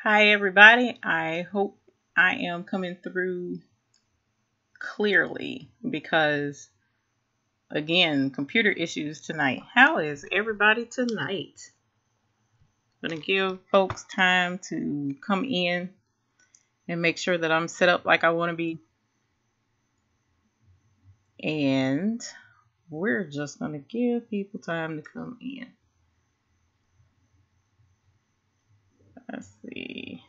Hi everybody, I hope I am coming through clearly because again, computer issues tonight. How is everybody tonight? I'm gonna give folks time to come in and make sure that I'm set up like I want to be. And we're just gonna give people time to come in. Let's see.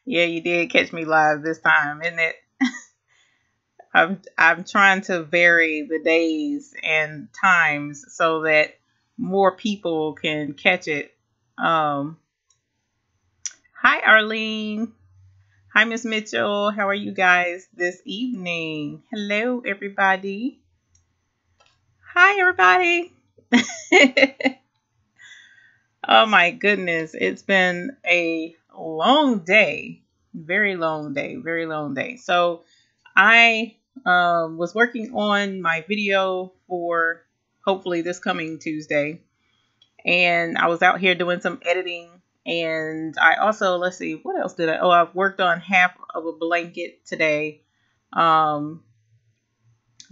Yeah, you did catch me live this time, isn't it? I'm trying to vary the days and times so that more people can catch it. Um, Hi Arlene. Hi Miss Mitchell. How are you guys this evening? Hello everybody. Hi everybody. Oh my goodness, it's been a long day. Very long day. Very long day. So I was working on my video for hopefully this coming Tuesday. And I was out here doing some editing. And I also, let's see, what else did I? Oh, I've worked on half of a blanket today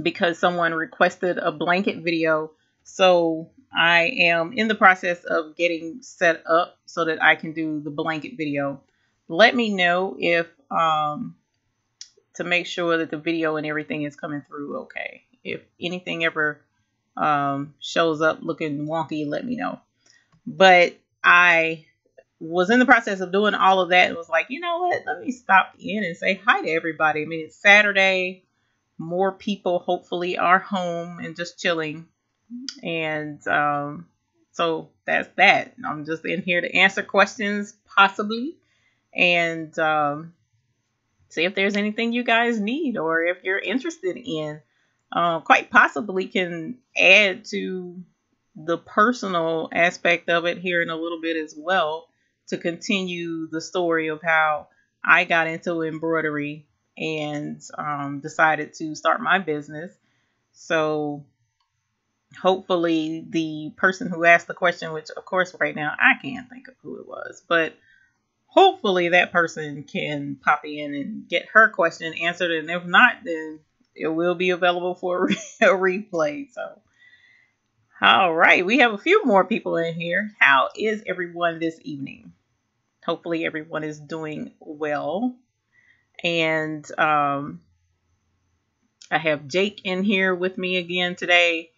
because someone requested a blanket video. So I am in the process of getting set up so that I can do the blanket video. Let me know if to make sure that the video and everything is coming through okay. If anything ever shows up looking wonky, let me know. But I was in the process of doing all of that and was like, you know what? Let me stop in and say hi to everybody. I mean, it's Saturday. More people hopefully are home and just chilling. And so that's that. I'm just in here to answer questions possibly. And see if there's anything you guys need or if you're interested in. Quite possibly can add to the personal aspect of it here in a little bit as well to continue the story of how I got into embroidery and decided to start my business. So hopefully the person who asked the question, which of course right now I can't think of who it was, but hopefully that person can pop in and get her question answered. And if not, then it will be available for a replay. So, all right. We have a few more people in here. How is everyone this evening? Hopefully everyone is doing well. And I have Jake in here with me again today.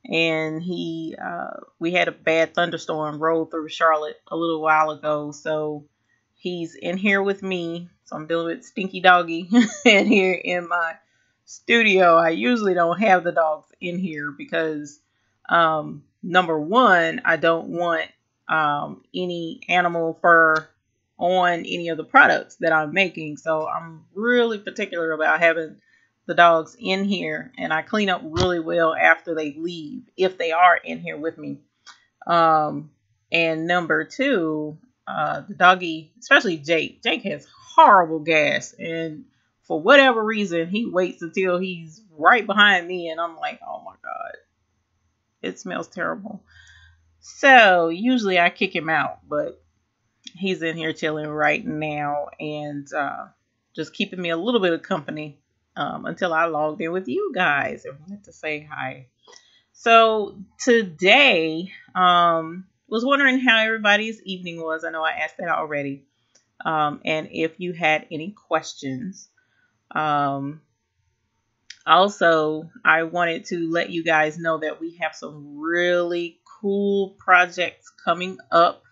And we had a bad thunderstorm roll through Charlotte a little while ago. So he's in here with me. So I'm dealing with Stinky Doggy in here in my studio. I usually don't have the dogs in here because, number one, I don't want any animal fur on any of the products that I'm making. So I'm really particular about having the dogs in here, and I clean up really well after they leave if they are in here with me. And number two, the doggy, especially Jake has horrible gas, and for whatever reason he waits until he's right behind me and I'm like, oh my god, it smells terrible. So usually I kick him out, but he's in here chilling right now and just keeping me a little bit of company until I logged in with you guys and wanted to say hi. So today, was wondering how everybody's evening was. I know I asked that already. And if you had any questions. Also, I wanted to let you guys know that we have some really cool projects coming up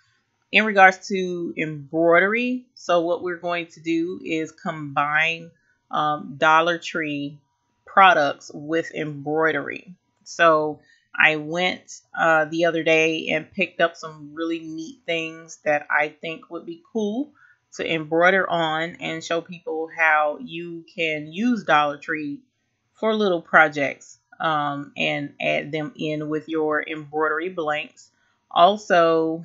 in regards to embroidery. So what we're going to do is combine Dollar Tree products with embroidery. So I went the other day and picked up some really neat things that I think would be cool to embroider on and show people how you can use Dollar Tree for little projects and add them in with your embroidery blanks. Also,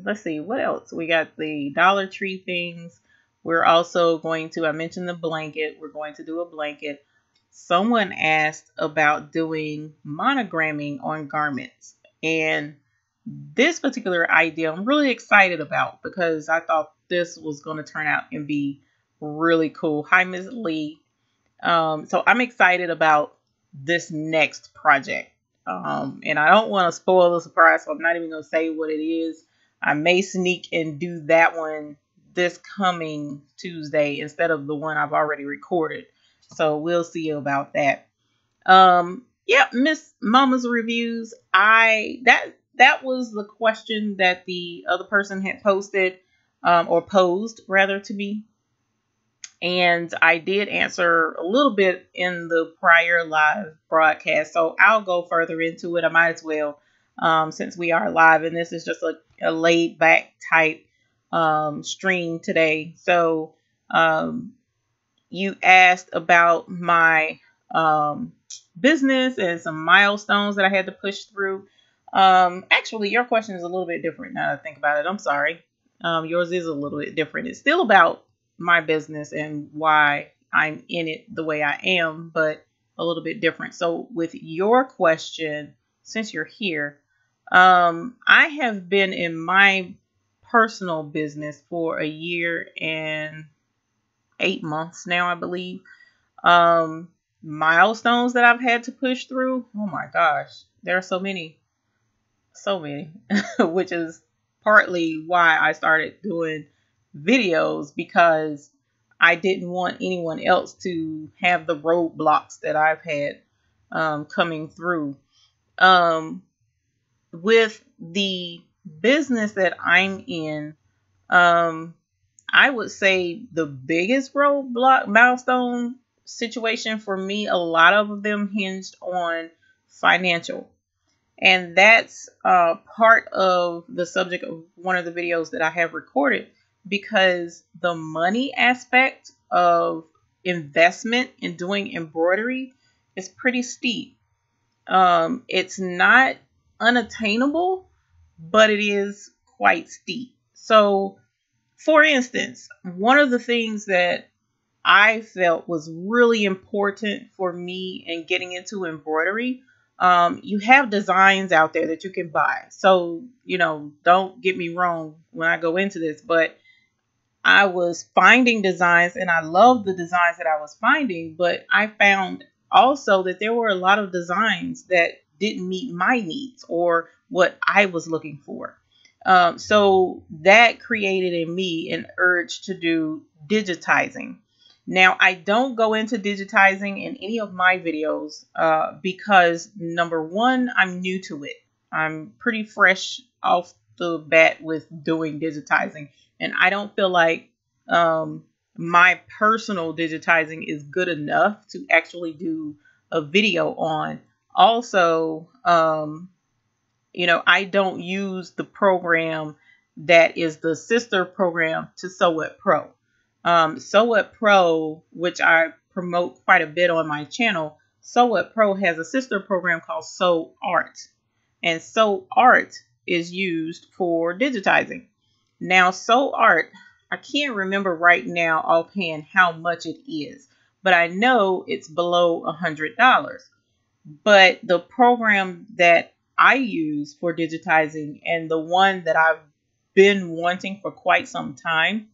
let's see, what else? We got the Dollar Tree things. We're also going to, I mentioned the blanket. We're going to do a blanket. Someone asked about doing monogramming on garments. And this particular idea I'm really excited about because I thought this was going to turn out and be really cool. Hi, Ms. Lee. So I'm excited about this next project. And I don't want to spoil the surprise, so I'm not even going to say what it is. I may sneak and do that one this coming Tuesday instead of the one I've already recorded. So we'll see about that. Yeah, Miss Mama's reviews. That was the question that the other person had posted, or posed rather to me. And I did answer a little bit in the prior live broadcast. So I'll go further into it. I might as well, since we are live and this is just a laid back type stream today. So you asked about my business and some milestones that I had to push through. Actually, your question is a little bit different now that I think about it. I'm sorry. Yours is a little bit different. It's still about my business and why I'm in it the way I am, but a little bit different. So with your question, since you're here, I have been in my personal business for 1 year and 8 months now, I believe. Milestones that I've had to push through. Oh my gosh, there are so many, which is partly why I started doing videos, because I didn't want anyone else to have the roadblocks that I've had coming through. With the business that I'm in, I would say the biggest roadblock milestone situation for me, a lot of them hinged on financial. And that's part of the subject of one of the videos that I have recorded, because the money aspect of investment in doing embroidery is pretty steep. It's not unattainable, but it is quite steep. So, for instance, one of the things that I felt was really important for me in getting into embroidery, you have designs out there that you can buy. So, don't get me wrong when I go into this, but I was finding designs and I loved the designs that I was finding, but I found also that there were a lot of designs that didn't meet my needs or what I was looking for. So that created in me an urge to do digitizing. Now, I don't go into digitizing in any of my videos because, number one, I'm new to it. I'm pretty fresh off the bat with doing digitizing. And I don't feel like my personal digitizing is good enough to actually do a video on. Also, I don't use the program that is the sister program to Sew It Pro. Sew It Pro, which I promote quite a bit on my channel, Sew It Pro has a sister program called Sew Art. And Sew Art is used for digitizing. Now, Sew Art, I can't remember right now offhand how much it is, but I know it's below $100. But the program that I use for digitizing, and the one that I've been wanting for quite some time,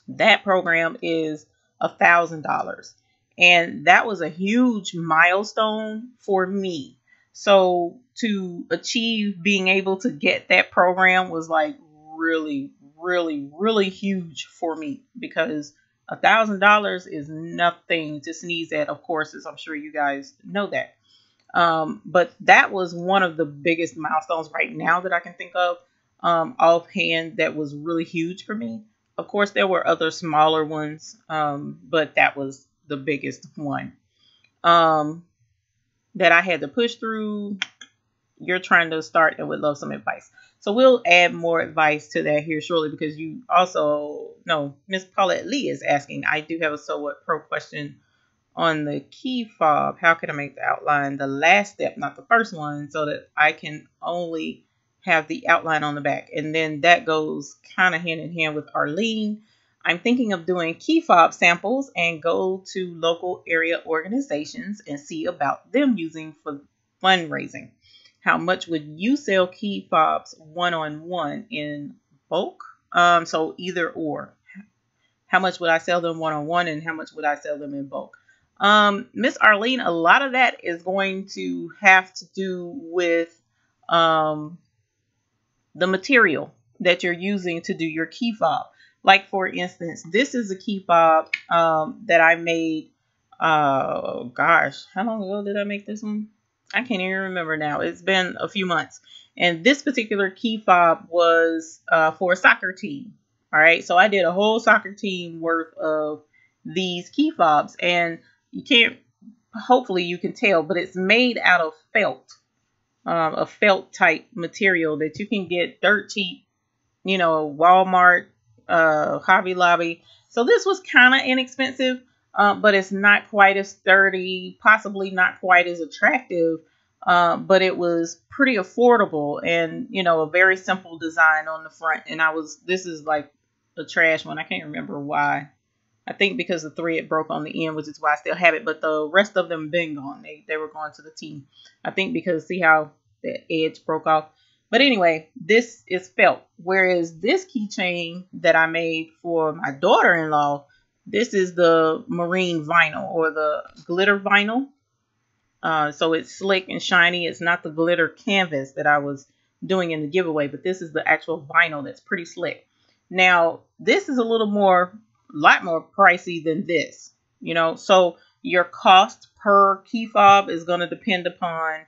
that program is $1,000. And that was a huge milestone for me. So to achieve being able to get that program was like really, really, really huge for me, because $1,000 is nothing to sneeze at, of course, as I'm sure you guys know that. But that was one of the biggest milestones right now that I can think of offhand that was really huge for me. Of course, there were other smaller ones, but that was the biggest one that I had to push through. You're trying to start and would love some advice. So we'll add more advice to that here shortly, because you also know Miss Paulette Lee is asking, I do have a Sew It Pro question on the key fob. How can I make the outline the last step, not the first one, so that I can only have the outline on the back. And then that goes kind of hand in hand with Arlene. I'm thinking of doing key fob samples and go to local area organizations and see about them using for fundraising. How much would you sell key fobs one-on-one in bulk? So either or. How much would I sell them one-on-one and how much would I sell them in bulk? Miss Arlene, a lot of that is going to have to do with the material that you're using to do your key fob. Like, for instance, this is a key fob that I made, gosh, how long ago did I make this one? I can't even remember now. It's been a few months. And this particular key fob was for a soccer team. All right, so I did a whole soccer team worth of these key fobs, and you can't, hopefully you can tell, but it's made out of felt, a felt type material that you can get dirt cheap, you know, Walmart, Hobby Lobby. So this was kind of inexpensive, but it's not quite as sturdy, possibly not quite as attractive, but it was pretty affordable and, you know, a very simple design on the front. And this is like a trash one. I can't remember why. I think because the thread broke on the end, which is why I still have it. But the rest of them been gone. They were going to the team. I think because see how the edge broke off. But anyway, this is felt. Whereas this keychain that I made for my daughter-in-law, this is the marine vinyl or the glitter vinyl. So it's slick and shiny. It's not the glitter canvas that I was doing in the giveaway, but this is the actual vinyl that's pretty slick. Now, this is a lot more pricey than this, you know, so your cost per key fob is going to depend upon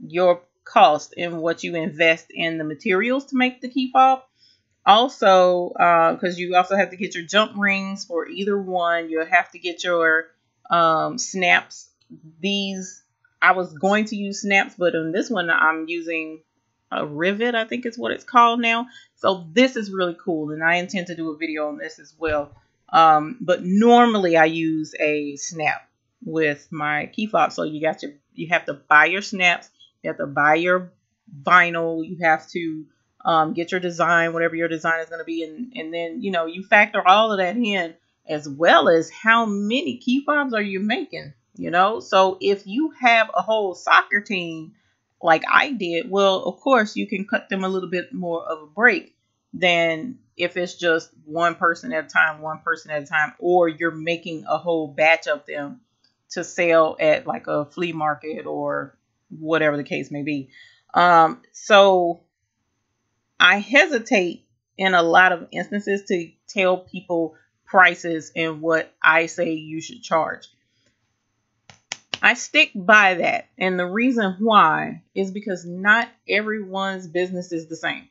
your cost and what you invest in the materials to make the key fob. Also, because you also have to get your jump rings for either one. You'll have to get your snaps. These, I was going to use snaps, but on this one, I'm using a rivet, I think is what it's called now. So this is really cool, and I intend to do a video on this as well. But normally I use a snap with my key fob. So you have to buy your snaps, you have to buy your vinyl, you have to get your design, whatever your design is going to be, and then, you know, you factor all of that in, as well as how many key fobs are you making, you know. So if you have a whole soccer team like I did, well, of course you can cut them a little bit more of a break than if it's just one person at a time, or you're making a whole batch of them to sell at like a flea market or whatever the case may be. So I hesitate in a lot of instances to tell people prices and what I say you should charge. I stick by that. And the reason why is because not everyone's business is the same.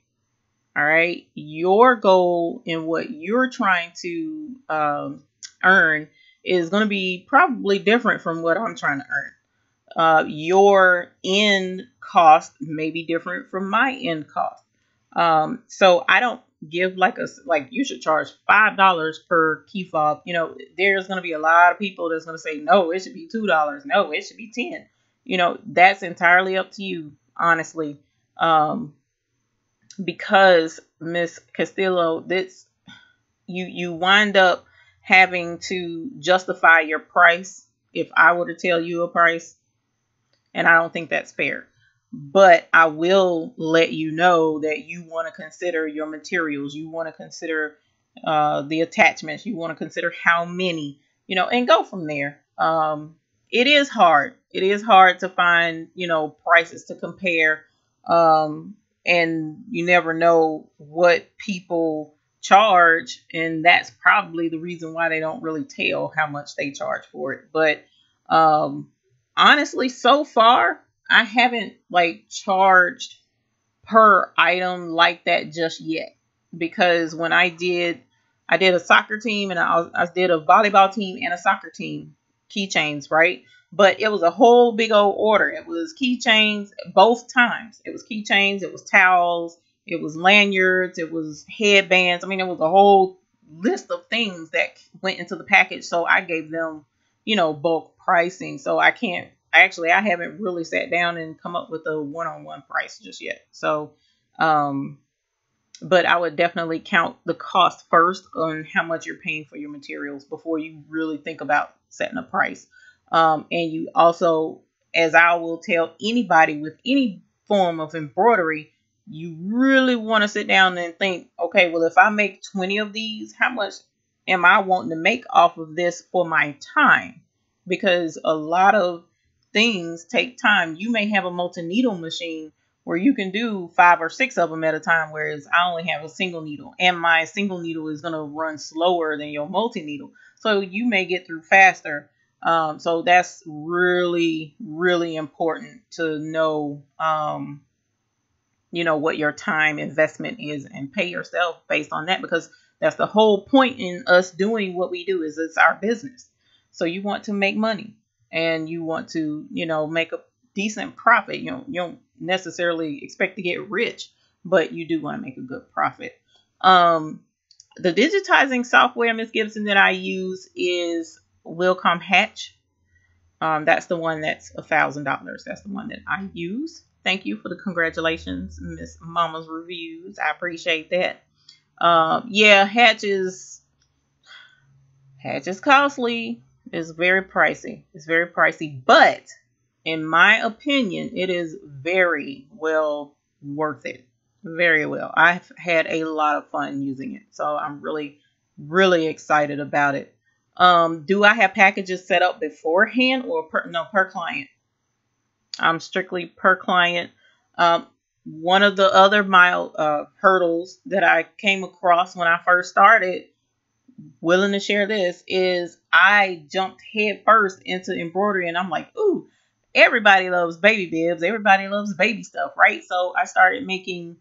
All right. Your goal and what you're trying to earn is going to be probably different from what I'm trying to earn. Your end cost may be different from my end cost. So I don't give like you should charge $5 per key fob. You know, there's going to be a lot of people that's going to say, no, it should be $2. No, it should be 10. You know, that's entirely up to you, honestly. Because Miss Castillo, you wind up having to justify your price if I were to tell you a price, and I don't think that's fair. But I will let you know that you want to consider your materials. You want to consider the attachments. You want to consider how many, you know, and go from there. It is hard. It is hard to find, you know, prices to compare. And you never know what people charge. And that's probably the reason why they don't really tell how much they charge for it. But honestly, so far, I haven't like charged per item like that just yet, because when I did a soccer team, and I did a volleyball team and a soccer team keychains, right? But it was a whole big old order. It was keychains both times. It was keychains, it was towels, it was lanyards, it was headbands. I mean, it was a whole list of things that went into the package. So I gave them, you know, bulk pricing. So I haven't really sat down and come up with a one-on-one price just yet. So But I would definitely count the cost first on how much you're paying for your materials before you really think about setting a price. And you also, as I will tell anybody with any form of embroidery, you really want to sit down and think, okay, well, if I make 20 of these, how much am I wanting to make off of this for my time? Because a lot of things take time. You may have a multi-needle machine where you can do 5 or 6 of them at a time, whereas I only have a single needle, and my single needle is going to run slower than your multi-needle. So you may get through faster. So that's really, really important to know, what your time investment is, and pay yourself based on that, because that's the whole point in us doing what we do, is it's our business. So you want to make money, and you want to, make a decent profit. You don't necessarily expect to get rich, but you do want to make a good profit. The digitizing software, Miss Gibson, that I use is Wilcom Hatch. That's the one that's $1,000. That's the one that I use. Thank you for the congratulations, Miss Mama's Reviews. I appreciate that. Yeah, Hatch is costly. It's very pricey. It's very pricey, but in my opinion, it is very well worth it. Very well. I've had a lot of fun using it, so I'm really, really excited about it. Do I have packages set up beforehand or per client? I'm strictly per client. One of the other hurdles that I came across when I first started, willing to share this, is I jumped head first into embroidery, and I'm like, ooh, everybody loves baby bibs. Everybody loves baby stuff, right? So I started making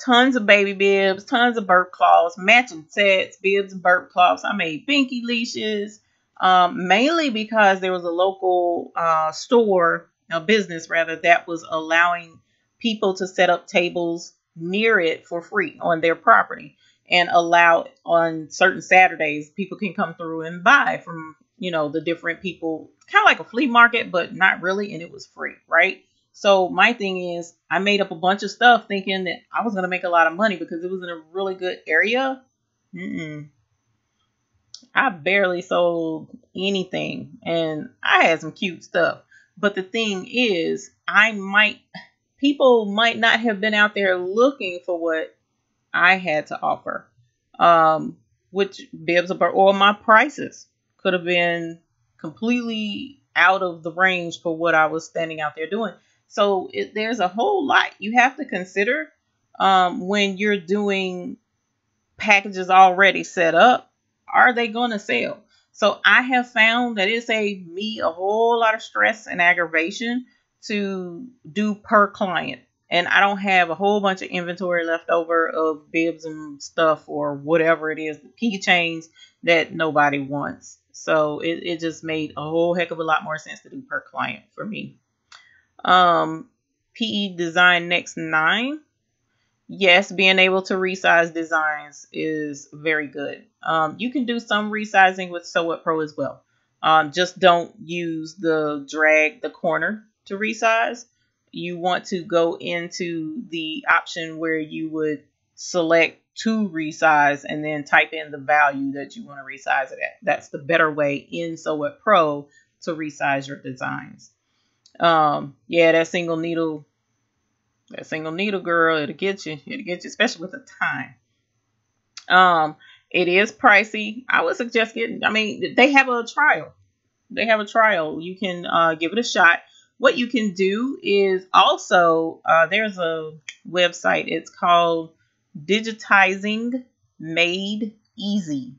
tons of baby bibs, tons of burp cloths, matching sets, bibs and burp cloths. I made binky leashes, mainly because there was a local store, a business rather, that was allowing people to set up tables near it for free on their property, and allow on certain Saturdays people can come through and buy from, the different people, kind of like a flea market, but not really. And it was free, right? So my thing is, I made up a bunch of stuff thinking that I was going to make a lot of money because it was in a really good area. I barely sold anything, and I had some cute stuff. But the thing is, people might not have been out there looking for what I had to offer, which bibs or my prices could have been completely out of the range for what I was standing out there doing. So there's a whole lot you have to consider when you're doing packages already set up. Are they going to sell? So I have found that it saved me a whole lot of stress and aggravation to do per client. And I don't have a whole bunch of inventory left over of bibs and stuff or whatever it is, keychains that nobody wants. So it just made a whole heck of a lot more sense to do per client for me. PE Design Next 9. Yes, being able to resize designs is very good. You can do some resizing with Sew It Pro as well. Just don't use the drag the corner to resize. You want to go into the option where you would select to resize and then type in the value that you want to resize it at. That's the better way in Sew It Pro to resize your designs. Yeah, that single needle girl, it'll get you, especially with the time. It is pricey. I would suggest they have a trial. You can give it a shot. What you can do is also, there's a website. It's called Digitizing Made Easy.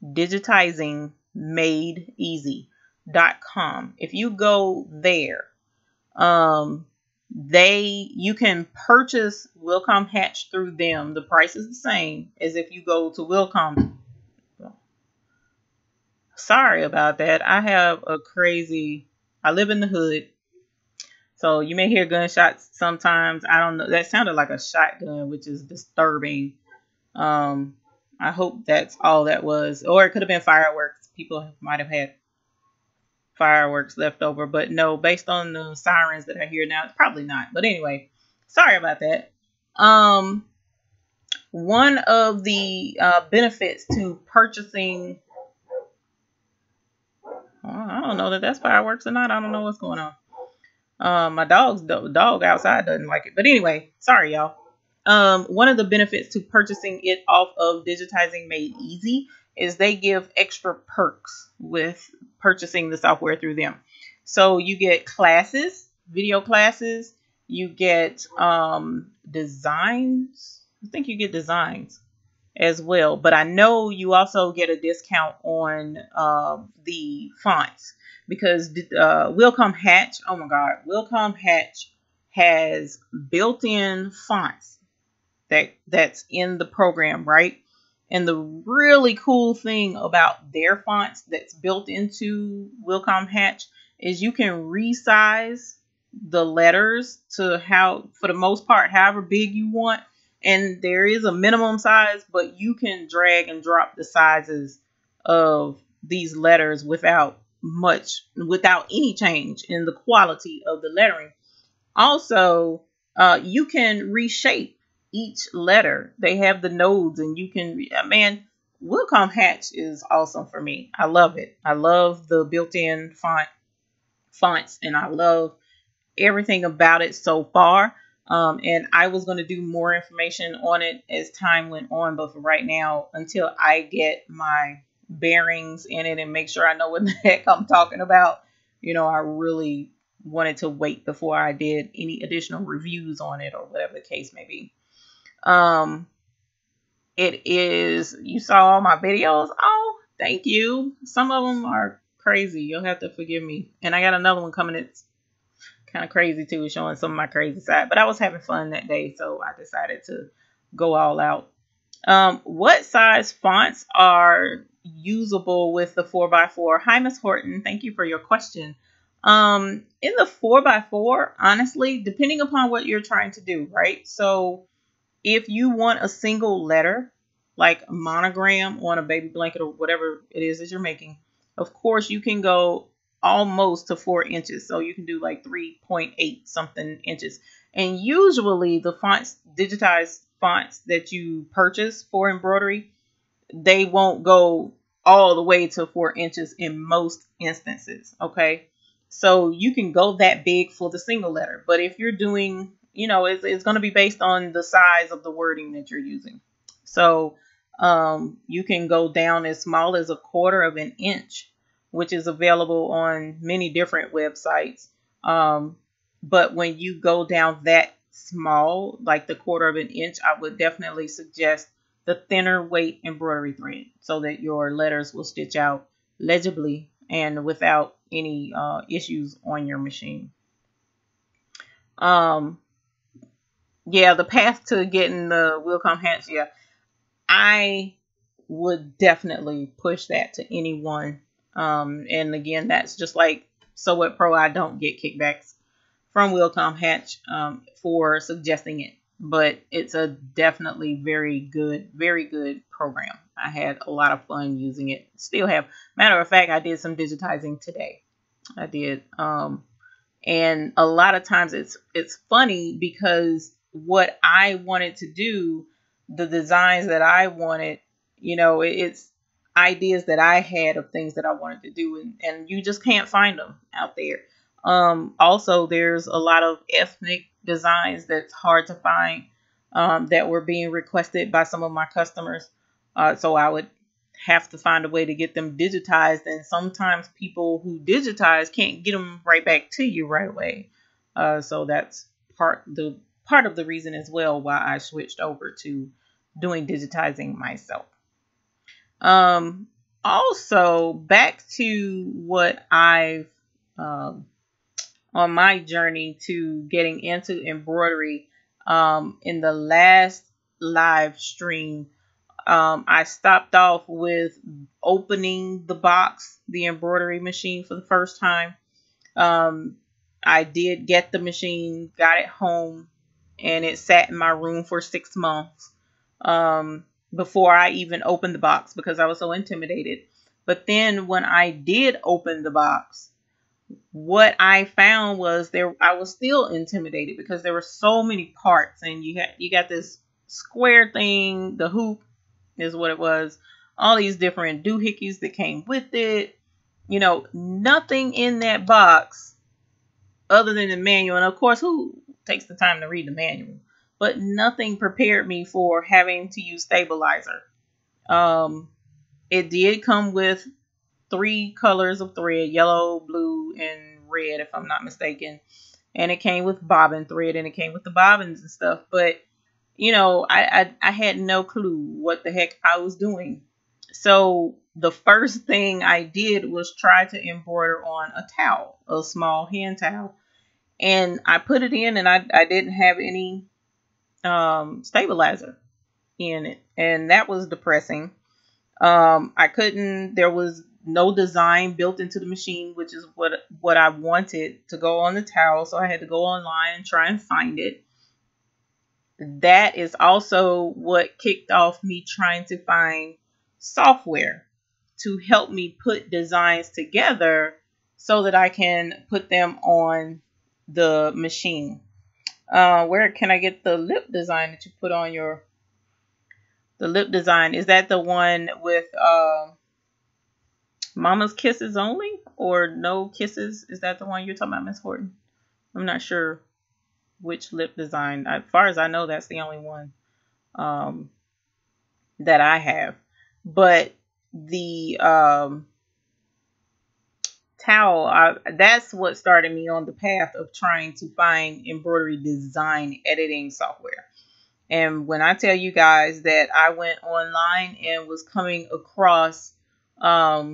DigitizingMadeEasy.com. If you go there, you can purchase Wilcom Hatch through them. The price is the same as if you go to Wilcom. Sorry about that. I live in the hood, so you may hear gunshots sometimes. I don't know. That sounded like a shotgun, which is disturbing. I hope that's all that was. Or it could have been fireworks. People might have had fireworks left over, but no, based on the sirens that I hear now, it's probably not. But anyway, sorry about that. One of the benefits to purchasing, I don't know that that's fireworks or not. I don't know what's going on. My dog outside doesn't like it. But anyway, sorry, y'all. One of the benefits to purchasing it off of Digitizing Made Easy is they give extra perks with purchasing the software through them. So you get classes, video classes, you get designs. I think you get designs as well. But I know you also get a discount on the fonts because Wilcom Hatch, oh my God, Wilcom Hatch has built-in fonts that's in the program, right? And the really cool thing about their fonts that's built into Wilcom Hatch is you can resize the letters to for the most part, however big you want. And there is a minimum size, but you can drag and drop the sizes of these letters without any change in the quality of the lettering. Also, you can reshape each letter. They have the nodes, and you can, man, Wilcom Hatch is awesome for me. I love it. I love the built-in fonts, and I love everything about it so far. And I was going to do more information on it as time went on, but for right now, until I get my bearings in it and make sure I know what the heck I'm talking about, I really wanted to wait before I did any additional reviews on it or whatever the case may be. It is, you saw all my videos. Oh, thank you. Some of them are crazy. You'll have to forgive me. And I got another one coming. It's kind of crazy too, showing some of my crazy side, but I was having fun that day, so I decided to go all out. What size fonts are usable with the 4x4? Hi, Miss Horton. Thank you for your question. In the 4x4, honestly, depending upon what you're trying to do, right? So if you want a single letter, like a monogram on a baby blanket or whatever it is that you're making, of course you can go almost to 4 inches. So you can do like 3.8 something inches. And usually the fonts, digitized fonts that you purchase for embroidery, they won't go all the way to 4 inches in most instances. Okay. So you can go that big for the single letter. But if you're doing, it's going to be based on the size of the wording that you're using. So you can go down as small as 1/4 of an inch, which is available on many different websites. But when you go down that small, like the 1/4 of an inch, I would definitely suggest the thinner weight embroidery thread so that your letters will stitch out legibly and without any issues on your machine. Yeah, the path to getting the Wilcom Hatch, yeah, I would definitely push that to anyone. And again, that's just like Sew What Pro. I don't get kickbacks from Wilcom Hatch for suggesting it, but it's a definitely very good program. I had a lot of fun using it. Still have. Matter of fact, I did some digitizing today. I did. And a lot of times it's funny because what I wanted to do, the designs that I wanted, it's ideas that I had of things that I wanted to do, and you just can't find them out there. Also, there's a lot of ethnic designs that's hard to find that were being requested by some of my customers. So I would have to find a way to get them digitized, and sometimes people who digitize can't get them right back to you right away. So that's part of the reason as well why I switched over to doing digitizing myself. Also, back to what I've on my journey to getting into embroidery. In the last live stream, I stopped off with opening the embroidery machine for the first time. I did get the machine, got it home, and it sat in my room for 6 months before I even opened the box because I was so intimidated. But then when I did open the box, what I found was I was still intimidated because there were so many parts, and you got this square thing, the hoop is what it was, all these different doohickeys that came with it. You know, nothing in that box other than the manual. And of course, who takes the time to read the manual? But nothing prepared me for having to use stabilizer. It did come with 3 colors of thread: yellow, blue, and red, if I'm not mistaken. And it came with bobbin thread, and it came with the bobbins and stuff. But you know, I had no clue what the heck I was doing. So the first thing I did was try to embroider on a towel, a small hand towel. And I put it in, and I didn't have any stabilizer in it. And that was depressing. I couldn't, there was no design built into the machine, which is what I wanted to go on the towel. So I had to go online and try and find it. That is also what kicked off me trying to find software to help me put designs together so that I can put them on the machine. Where can I get the lip design that you put on the lip design? Is that the one with Mama's Kisses Only, or No Kisses? Is that the one you're talking about, Miss Horton? I'm not sure which lip design. As far as I know, that's the only one that I have. But the towel, that's what started me on the path of trying to find embroidery design editing software. And when I tell you guys that I went online and was coming across $800,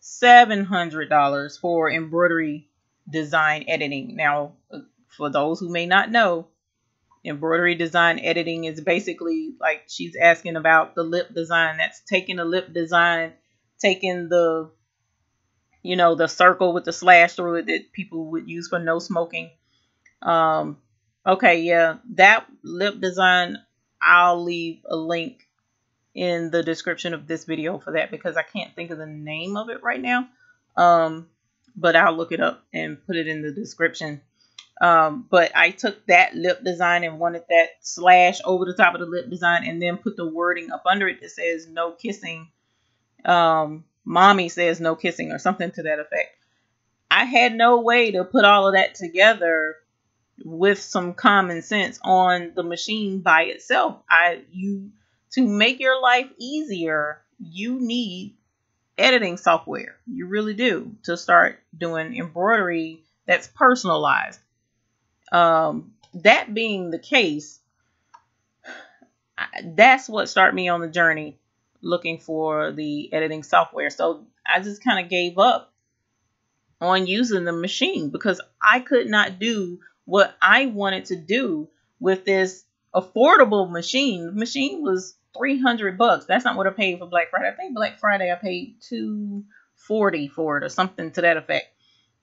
$700 for embroidery design editing. Now, for those who may not know, embroidery design editing is basically like she's asking about the lip design. That's taking the lip design, taking the, you know, the circle with the slash through it that people would use for no smoking. Okay, yeah, that lip design, I'll leave a link in the description of this video for that because I can't think of the name of it right now. But I'll look it up and put it in the description. But I took that lip design and wanted that slash over the top of the lip design, and then put the wording up under it that says no kissing. Mommy says no kissing, or something to that effect. I had no way to put all of that together with some common sense on the machine by itself. To make your life easier, you need editing software. You really do, to start doing embroidery that's personalized. That being the case, that's what started me on the journey looking for the editing software. So I just kind of gave up on using the machine because I could not do what I wanted to do with this affordable machine. The machine was $300. That's not what I paid for Black Friday. I think Black Friday I paid $240 for it or something to that effect.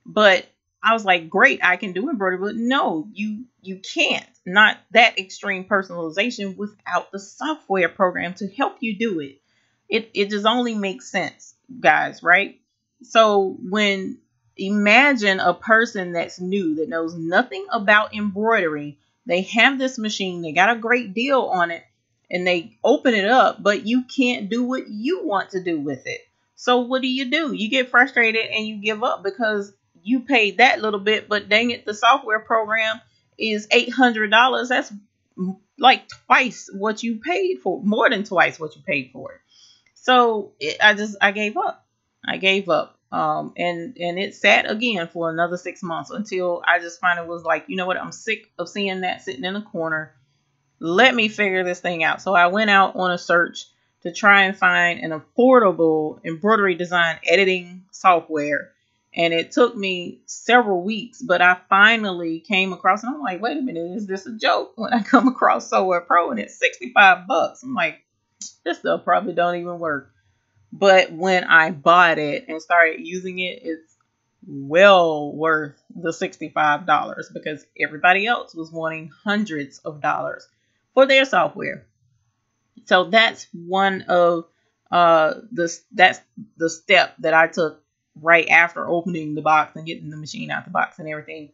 But I was like, great, I can do embroidery, but no, you can't. Not that extreme personalization without the software program to help you do it. It just only makes sense, guys, right? So imagine a person that's new, that knows nothing about embroidery. They have this machine, they got a great deal on it, and they open it up, but you can't do what you want to do with it. So what do? You get frustrated and you give up because you paid that little bit, but dang it, the software program is $800. That's like twice what you paid for, more than twice what you paid for it. So I gave up. I gave up. And it sat again for another 6 months until I just finally was like, you know what? I'm sick of seeing that sitting in a corner. Let me figure this thing out. So I went out on a search to try and find an affordable embroidery design editing software. And it took me several weeks, but I finally came across, and I'm like, wait a minute, is this a joke? When I come across Software Pro and it's $65, I'm like, this stuff probably don't even work. But when I bought it and started using it, it's well worth the $65 because everybody else was wanting hundreds of dollars for their software. So that's one of that's the step that I took right after opening the box and getting the machine out the box and everything.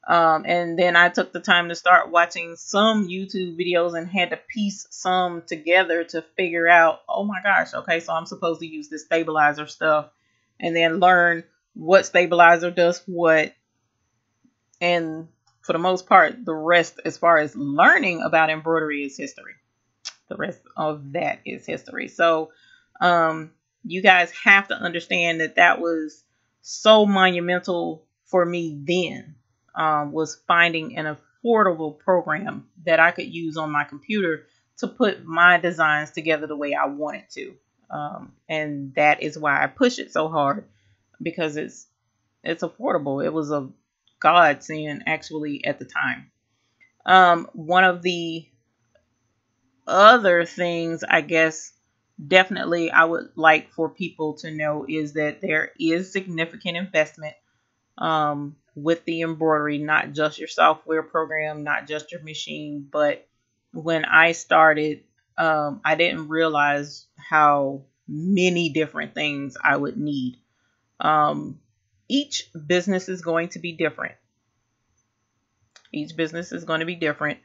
And then I took the time to start watching some YouTube videos and had to piece some together to figure out, oh my gosh, okay, so I'm supposed to use this stabilizer stuff, and then learn what stabilizer does what. And for the most part, the rest as far as learning about embroidery is history. The rest of that is history. So you guys have to understand that that was so monumental for me then, was finding an affordable program that I could use on my computer to put my designs together the way I wanted to. And that is why I push it so hard, because it's affordable. It was a godsend actually at the time. One of the other things, I guess, definitely I would like for people to know is that there is significant investment with the embroidery, not just your software program, not just your machine. But when I started, I didn't realize how many different things I would need. Each business is going to be different. Each business is going to be different.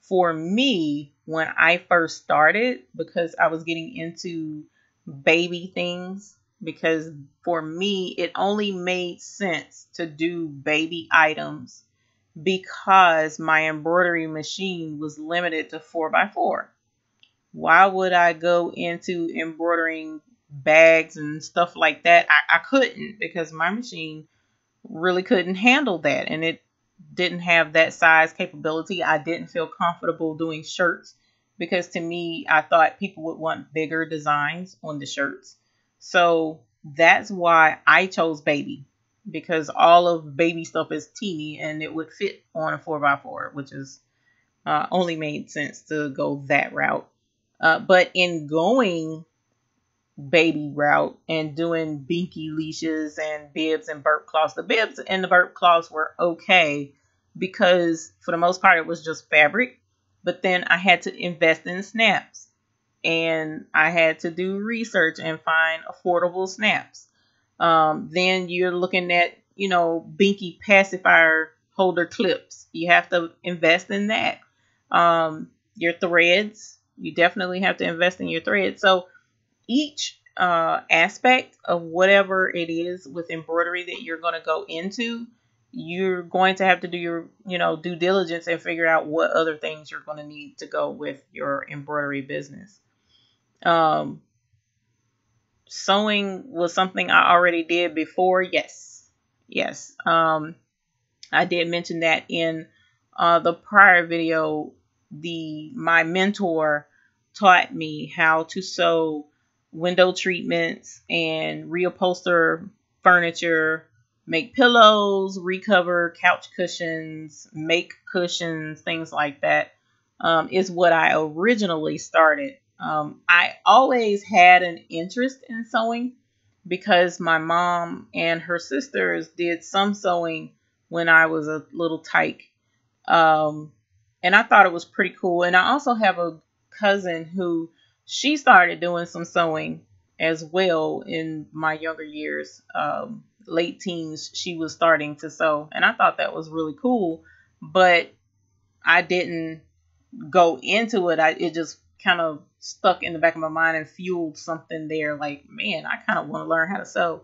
For me, when I first started, because I was getting into baby things, because for me, it only made sense to do baby items because my embroidery machine was limited to 4x4. Why would I go into embroidering bags and stuff like that? I couldn't, because my machine really couldn't handle that, and it didn't have that size capability. I didn't feel comfortable doing shirts, because to me, I thought people would want bigger designs on the shirts. So that's why I chose baby, because all of baby stuff is teeny and it would fit on a 4x4, which is only made sense to go that route. But in going baby route and doing binky leashes and bibs and burp cloths, the bibs and the burp cloths were okay, because for the most part it was just fabric. But then I had to invest in snaps, and I had to do research and find affordable snaps. Then you're looking at, binky pacifier holder clips. You have to invest in that. Your threads, you definitely have to invest in your threads. So each aspect of whatever it is with embroidery that you're going to go into, you're going to have to do your, due diligence and figure out what other things you're going to need to go with your embroidery business. Sewing was something I already did before. Yes. I did mention that in the prior video. My mentor taught me how to sew window treatments and reupholster furniture, make pillows, recover couch cushions, make cushions, things like that, is what I originally started. I always had an interest in sewing, because my mom and her sisters did some sewing when I was a little tyke. And I thought it was pretty cool. And I also have a cousin who, she started doing some sewing as well in my younger years. Late teens, she was starting to sew. And I thought that was really cool. But I didn't go into it. It just kind of stuck in the back of my mind and fueled something there. Like, man, I kind of want to learn how to sew.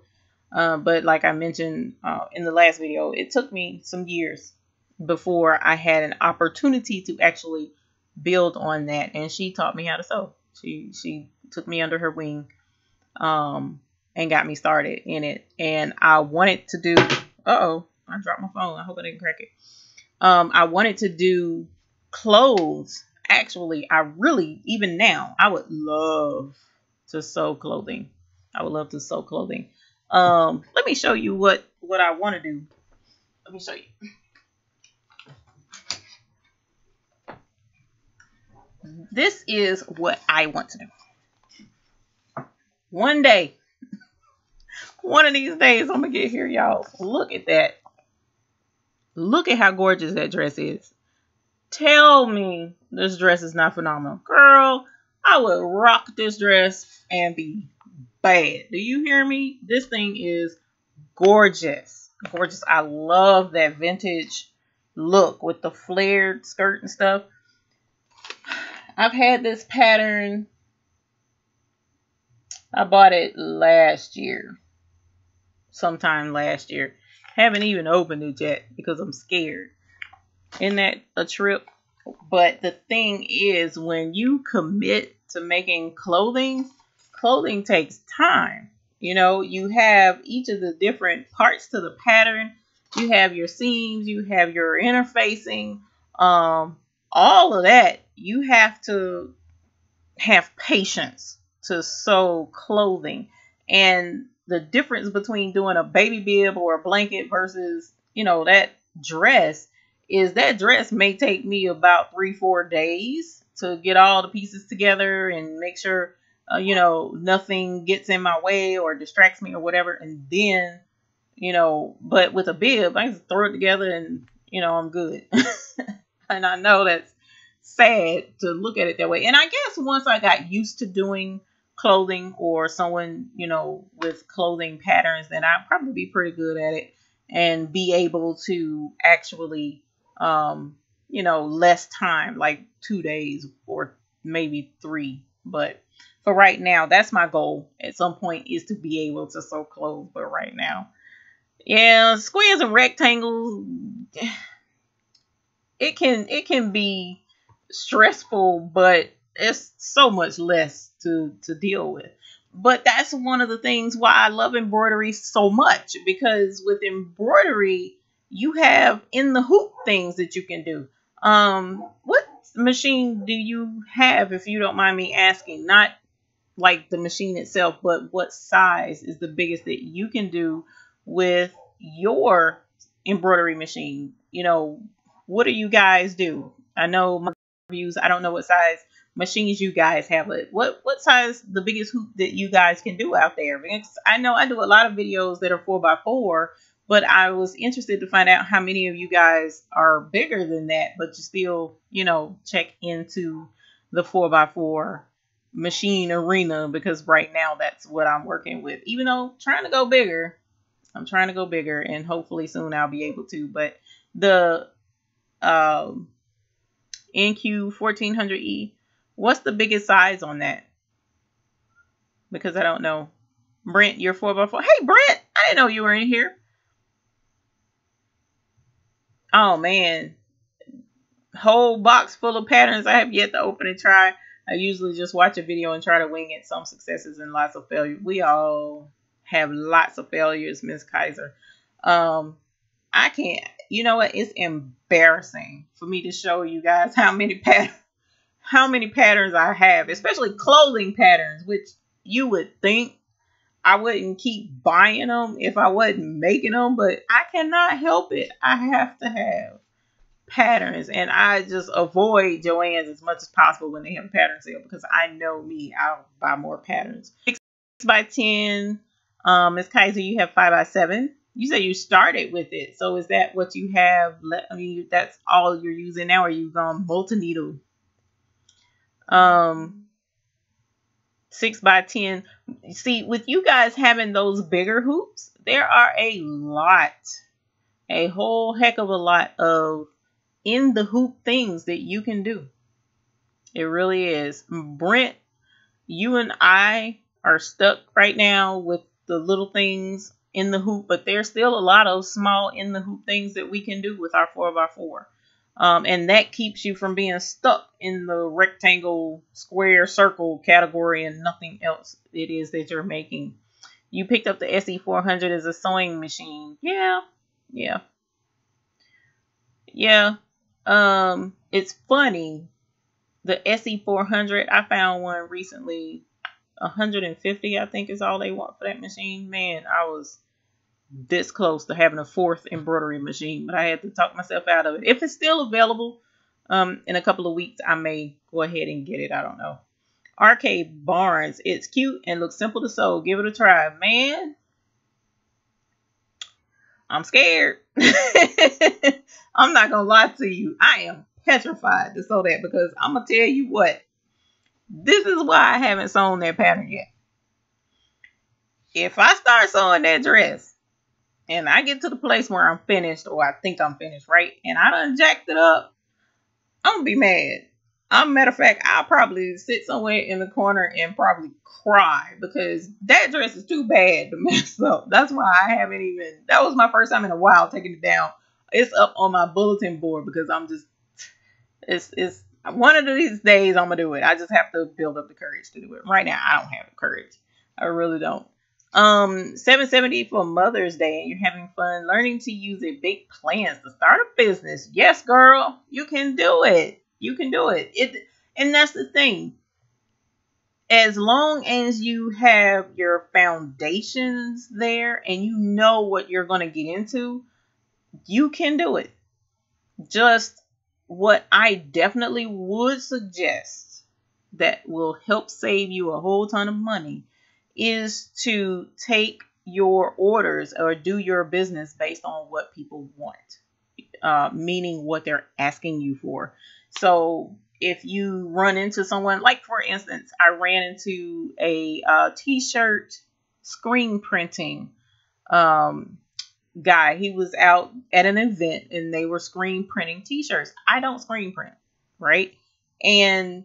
But like I mentioned in the last video, it took me some years before I had an opportunity to actually build on that. And she taught me how to sew. She took me under her wing and got me started in it. And I wanted to do, I dropped my phone. I hope I didn't crack it. I wanted to do clothes. Actually, even now, I would love to sew clothing. Let me show you what I want to do. Let me show you. This is what I want to do. One day, one of these days, I'm going to get here, y'all. Look at that. Look at how gorgeous that dress is. Tell me this dress is not phenomenal. Girl, I would rock this dress and be bad. Do you hear me? This thing is gorgeous. Gorgeous. I love that vintage look with the flared skirt and stuff. I've had this pattern. I bought it last year. Sometime last year. Haven't even opened it yet because I'm scared. Isn't that a trip? But the thing is, when you commit to making clothing, clothing takes time. You know, you have each of the different parts to the pattern. You have your seams, you have your interfacing, all of that. You have to have patience to sew clothing. And the difference between doing a baby bib or a blanket versus, you know, that dress is that dress may take me about 3-4 days to get all the pieces together and make sure, you know, nothing gets in my way or distracts me or whatever. And then, you know, but with a bib, I can just throw it together and, you know, I'm good. And I know that's sad to look at it that way. And I guess once I got used to doing clothing or someone, you know, with clothing patterns, then I'd probably be pretty good at it and be able to actually, you know, less time, like 2 days or maybe 3. But for right now, that's my goal at some point, is to be able to sew clothes. But right now, yeah, squares and rectangles, it can be stressful, but it's so much less to deal with. But that's one of the things why I love embroidery so much, because with embroidery, you have in the hoop things that you can do. What machine do you have, if you don't mind me asking? Not like the machine itself, but what size is the biggest that you can do with your embroidery machine? You know, what do you guys do? I know my reviews, I don't know what size machines you guys have, but what size the biggest hoop that you guys can do out there? Because I know I do a lot of videos that are 4x4, but I was interested to find out how many of you guys are bigger than that, but you still, you know, check into the 4x4 machine arena, because right now that's what I'm working with. Even though I'm trying to go bigger, and hopefully soon I'll be able to. But the NQ 1400E, what's the biggest size on that? Because I don't know. Brent, you're 4x4. Hey, Brent, I didn't know you were in here. Oh, man. Whole box full of patterns I have yet to open and try. I usually just watch a video and try to wing it. Some successes and lots of failures. We all have lots of failures, Miss Kaiser. I can't. You know what? It's embarrassing for me to show you guys how many patterns I have, especially clothing patterns, which you would think I wouldn't keep buying them if I wasn't making them, but I cannot help it. I have to have patterns, and I just avoid Joann's as much as possible when they have a pattern sale, because I know me, I'll buy more patterns. 6x10, Ms. Kaiser, you have 5x7. You say you started with it, so is that what you have? I mean, that's all you're using now, or you've gone multi-needle? 6x10. See, with you guys having those bigger hoops, there are a whole heck of a lot of in the hoop things that you can do. It really is. Brent, you and I are stuck right now with the little things in the hoop, but there's still a lot of small in the hoop things that we can do with our 4x4. And that keeps you from being stuck in the rectangle, square, circle category and nothing else it is that you're making. You picked up the SE400 as a sewing machine. Yeah. It's funny. The SE400, I found one recently. 150, I think, is all they want for that machine. Man, I was this close to having a 4th embroidery machine, but I had to talk myself out of it. If it's still available, in a couple of weeks, I may go ahead and get it. I don't know. Arcade Barnes, it's cute and looks simple to sew. Give it a try. Man, I'm scared. I'm not gonna lie to you. I am petrified to sew that, because I'm gonna tell you what. This is why I haven't sewn that pattern yet. If I start sewing that dress, and I get to the place where I'm finished, or I think I'm finished, right? And I done jacked it up, I'm gonna be mad. Matter of fact, I'll probably sit somewhere in the corner and probably cry because that dress is too bad to mess up. That's why I haven't even. That was my first time in a while taking it down. It's up on my bulletin board because I'm just. It's one of these days I'm gonna do it. I just have to build up the courage to do it. Right now, I don't have the courage. I really don't. 770 for Mother's Day, and you're having fun learning to use a big plans to start a business. Yes, girl, you can do it. You can do it. And that's the thing. As long as you have your foundations there and you know what you're going to get into, you can do it. Just what I definitely would suggest that will help save you a whole ton of money is to take your orders or do your business based on what people want, meaning what they're asking you for. So if you run into someone, like for instance, I ran into a t-shirt screen printing guy. He was out at an event and they were screen printing t-shirts. I don't screen print, right? And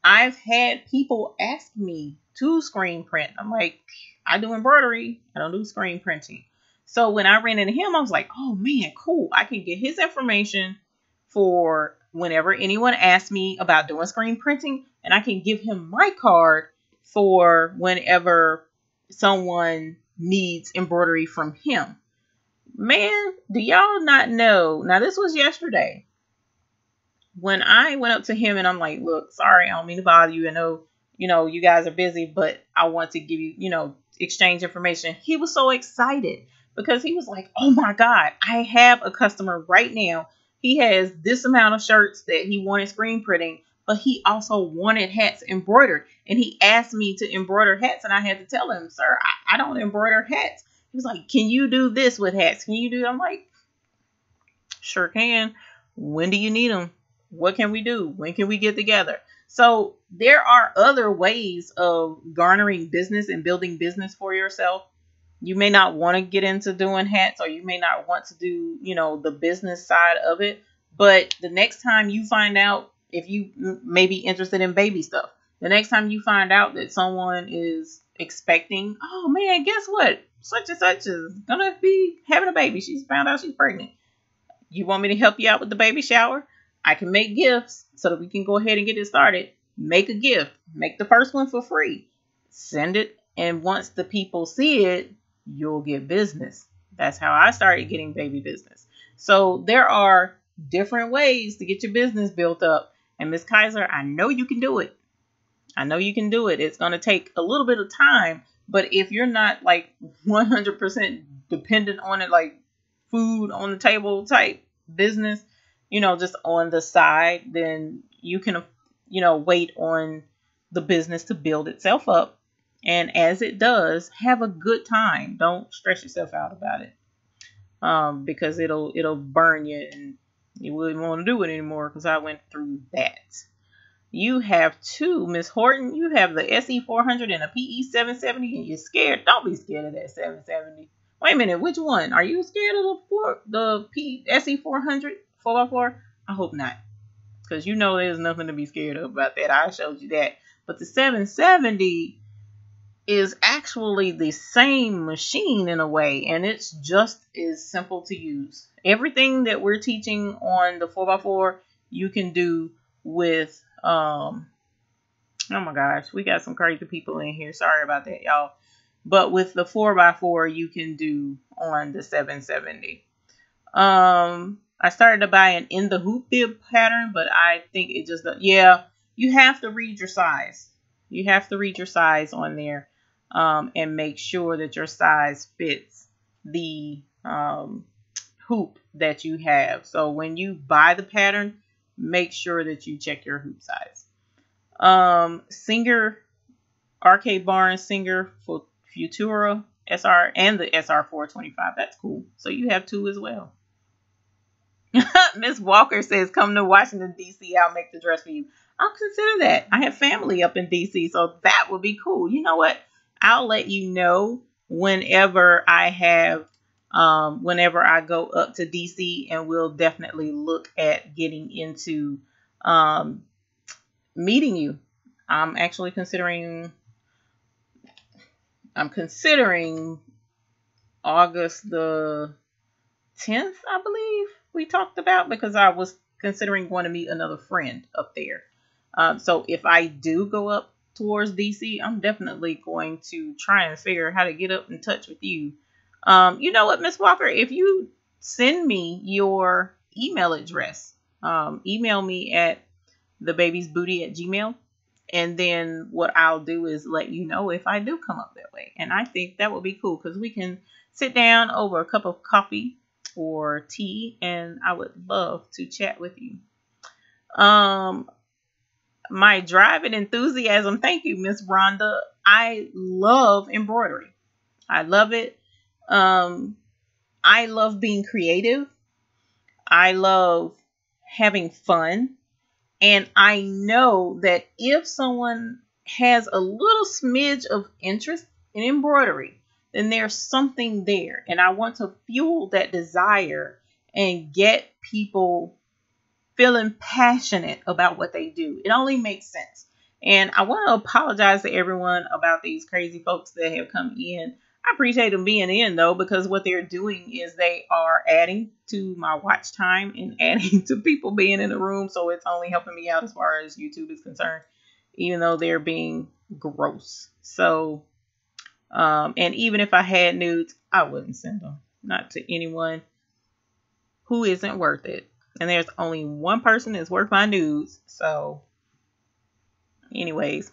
I've had people ask me to screen print. I'm like, I do embroidery. I don't do screen printing. So when I ran into him, I was like, oh man, cool. I can get his information for whenever anyone asks me about doing screen printing, and I can give him my card for whenever someone needs embroidery from him. Man, do y'all not know? Now, this was yesterday. When I went up to him and I'm like, look, sorry, I don't mean to bother you. I know, you guys are busy, but I want to give you, exchange information. He was so excited because he was like, oh my God, I have a customer right now. He has this amount of shirts that he wanted screen printing, but he also wanted hats embroidered. And he asked me to embroider hats. And I had to tell him, sir, I don't embroider hats. He was like, can you do this with hats? Can you do it? I'm like, sure can. When do you need them? What can we do? When can we get together? So there are other ways of garnering business and building business for yourself. You may not want to get into doing hats, or you may not want to do, the business side of it. But the next time you find out, if you may be interested in baby stuff, the next time you find out that someone is expecting, oh man, guess what? Such and such is going to be having a baby. She's found out she's pregnant. You want me to help you out with the baby shower? I can make gifts so that we can go ahead and get it started. Make a gift. Make the first one for free. Send it. And once the people see it, you'll get business. That's how I started getting baby business. So there are different ways to get your business built up. And Ms. Kaiser, I know you can do it. I know you can do it. It's going to take a little bit of time. But if you're not like 100% dependent on it, like food on the table type business, just on the side, then you can, wait on the business to build itself up. And as it does, have a good time. Don't stress yourself out about it, because it'll burn you and you wouldn't want to do it anymore, because I went through that. You have two, Miss Horton. You have the SE400 and a PE 770, and you're scared. Don't be scared of that 770. Wait a minute, which one? Are you scared of the SE400 4x4? I hope not, because there's nothing to be scared of about that. I showed you that. But the 770 is actually the same machine in a way, and it's just as simple to use. Everything that we're teaching on the 4x4, you can do with, oh my gosh, we got some crazy people in here. Sorry about that, y'all. But with the 4x4, you can do on the 770. I started to buy an in the hoop bib pattern, but I think it just, you have to read your size. You have to read your size on there, and make sure that your size fits the hoop that you have. So when you buy the pattern, make sure that you check your hoop size. Singer, Arcade Barnes Singer for Futura SR and the SR425. That's cool. So you have two as well. Miss Walker says, come to Washington, D.C. I'll make the dress for you. I'll consider that. I have family up in D.C., so that would be cool. You know what? I'll let you know whenever I have whenever I go up to DC, and we'll definitely look at getting into meeting you. I'm actually considering August the 10th, I believe we talked about, because I was considering going to meet another friend up there. So if I do go up towards DC, I'm definitely going to try and figure out how to get up in touch with you. You know what, Miss Walker, if you send me your email address, email me at thebabiesbooty@gmail.com. And then what I'll do is let you know if I do come up that way. And I think that would be cool, because we can sit down over a cup of coffee or tea, and I would love to chat with you. My drive and enthusiasm. Thank you, Miss Rhonda. I love embroidery. I love it. I love being creative. I love having fun. And I know that if someone has a little smidge of interest in embroidery, then there's something there. And I want to fuel that desire and get people feeling passionate about what they do. It only makes sense. And I want to apologize to everyone about these crazy folks that have come in. I appreciate them being in, though, because what they're doing is they are adding to my watch time and adding to people being in the room. So it's only helping me out as far as YouTube is concerned, even though they're being gross. So, and even if I had nudes, I wouldn't send them. Not to anyone who isn't worth it. And there's only one person that's worth my nudes. So, anyways.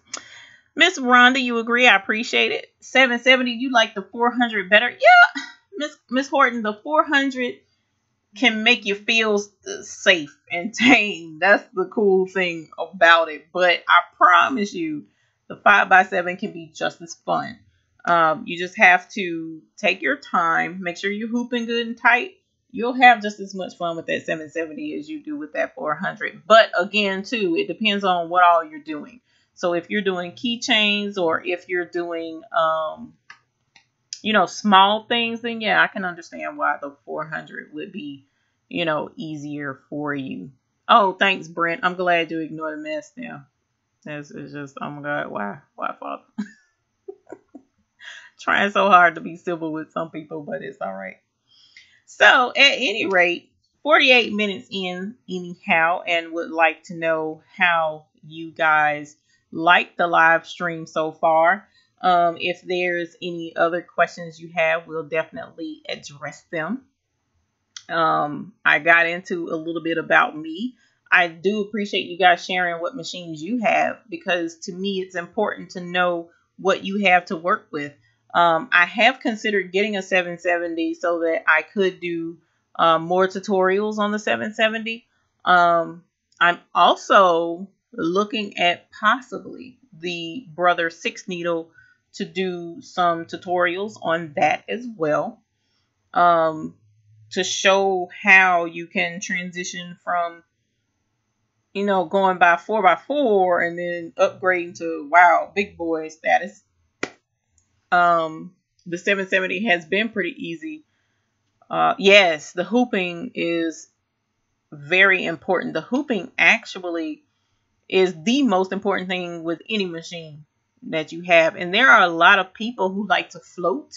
Miss Rhonda, you agree? I appreciate it. 770, you like the 400 better? Yeah, Miss Horton, the 400 can make you feel safe and tame. That's the cool thing about it. But I promise you, the 5x7 can be just as fun. You just have to take your time, make sure you're hooping good and tight. You'll have just as much fun with that 770 as you do with that 400. But again, too, it depends on what all you're doing. So if you're doing keychains, or if you're doing, small things, then yeah, I can understand why the 400 would be, easier for you. Oh, thanks, Brent. I'm glad you ignored the mess now. It's just, oh my God, why, Father? Trying so hard to be civil with some people, but it's all right. So at any rate, 48 minutes in anyhow, and would like to know how you guys like the live stream so far. If there's any other questions you have, we'll definitely address them. I got into a little bit about me. I do appreciate you guys sharing what machines you have, because to me it's important to know what you have to work with. I have considered getting a 770 so that I could do more tutorials on the 770. I'm also looking at possibly the Brother 6 needle to do some tutorials on that as well, to show how you can transition from going by 4x4 and then upgrading to wow, big boy status. The 770 has been pretty easy. Yes, the hooping is very important. The hooping actually is the most important thing with any machine that you have. And there are a lot of people who like to float,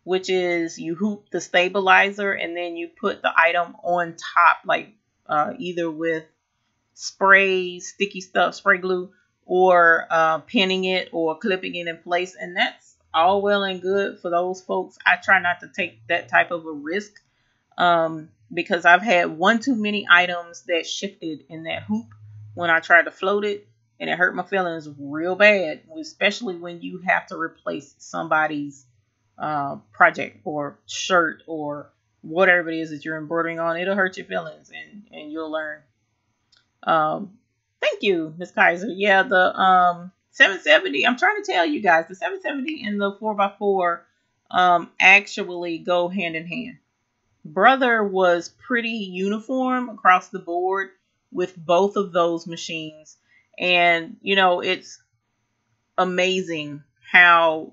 which is you hoop the stabilizer and then you put the item on top, like either with spray, sticky stuff, spray glue, or pinning it or clipping it in place. And that's all well and good for those folks. I try not to take that type of a risk because I've had one too many items that shifted in that hoop when I tried to float it, and it hurt my feelings real bad, especially when you have to replace somebody's project or shirt or whatever it is that you're embroidering on. It'll hurt your feelings, and you'll learn. Thank you, Miss Kaiser. Yeah, the 770, I'm trying to tell you guys, the 770 and the 4x4 actually go hand in hand. Brother was pretty uniform across the board with both of those machines. And, it's amazing how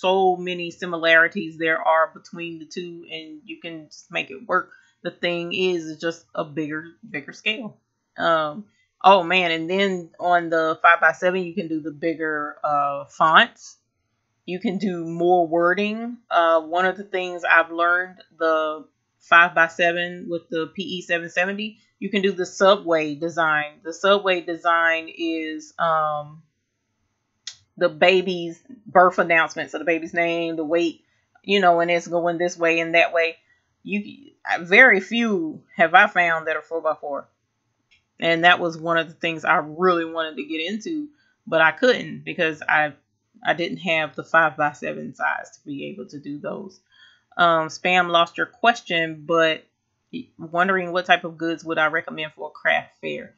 so many similarities there are between the two, and you can just make it work. The thing is just a bigger scale. Oh man, and then on the 5x7 you can do the bigger fonts. You can do more wording. One of the things I've learned, the 5x7 with the PE 770, you can do the subway design. The subway design is the baby's birth announcement, so the baby's name, the weight, and it's going this way and that way. Very few have I found that are 4x4, and that was one of the things I really wanted to get into, but I couldn't because I didn't have the 5x7 size to be able to do those. Spam lost your question, but wondering what type of goods would I recommend for a craft fair?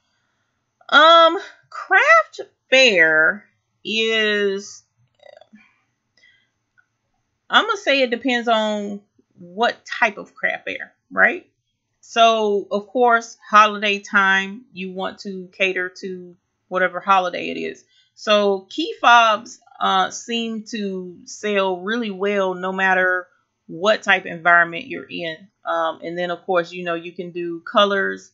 Craft fair is, I'm going to say it depends on what type of craft fair, right? So, of course, holiday time, you want to cater to whatever holiday it is. So, key fobs seem to sell really well no matter what type of environment you're in. And then, of course, you can do colors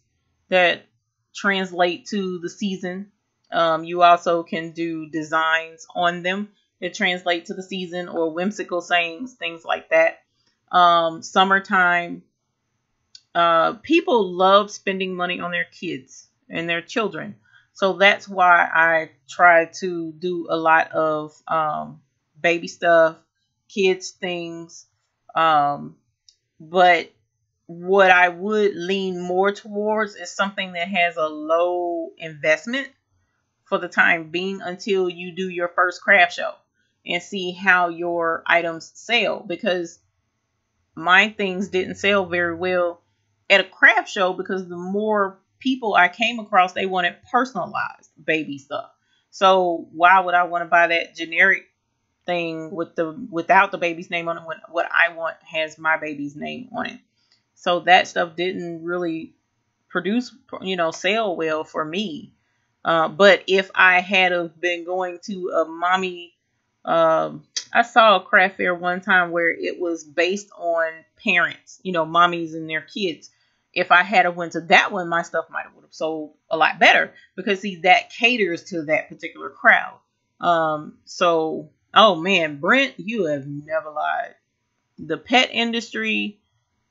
that translate to the season. You also can do designs on them that translate to the season, or whimsical sayings, things like that. Summertime, people love spending money on their kids and their children. So that's why I try to do a lot of baby stuff, kids things. But what I would lean more towards is something that has a low investment for the time being until you do your first craft show and see how your items sell, because my things didn't sell very well at a craft show because the more people I came across, they wanted personalized baby stuff. So why would I want to buy that generic thing without the baby's name on it when what I want has my baby's name on it? So that stuff didn't really produce, sell well for me. But if I had have been going to a mommy, I saw a craft fair one time where it was based on parents, mommies and their kids. If I had went to that one, my stuff might have would have sold a lot better because see, that caters to that particular crowd. So, oh man, Brent, you have never lied. The pet industry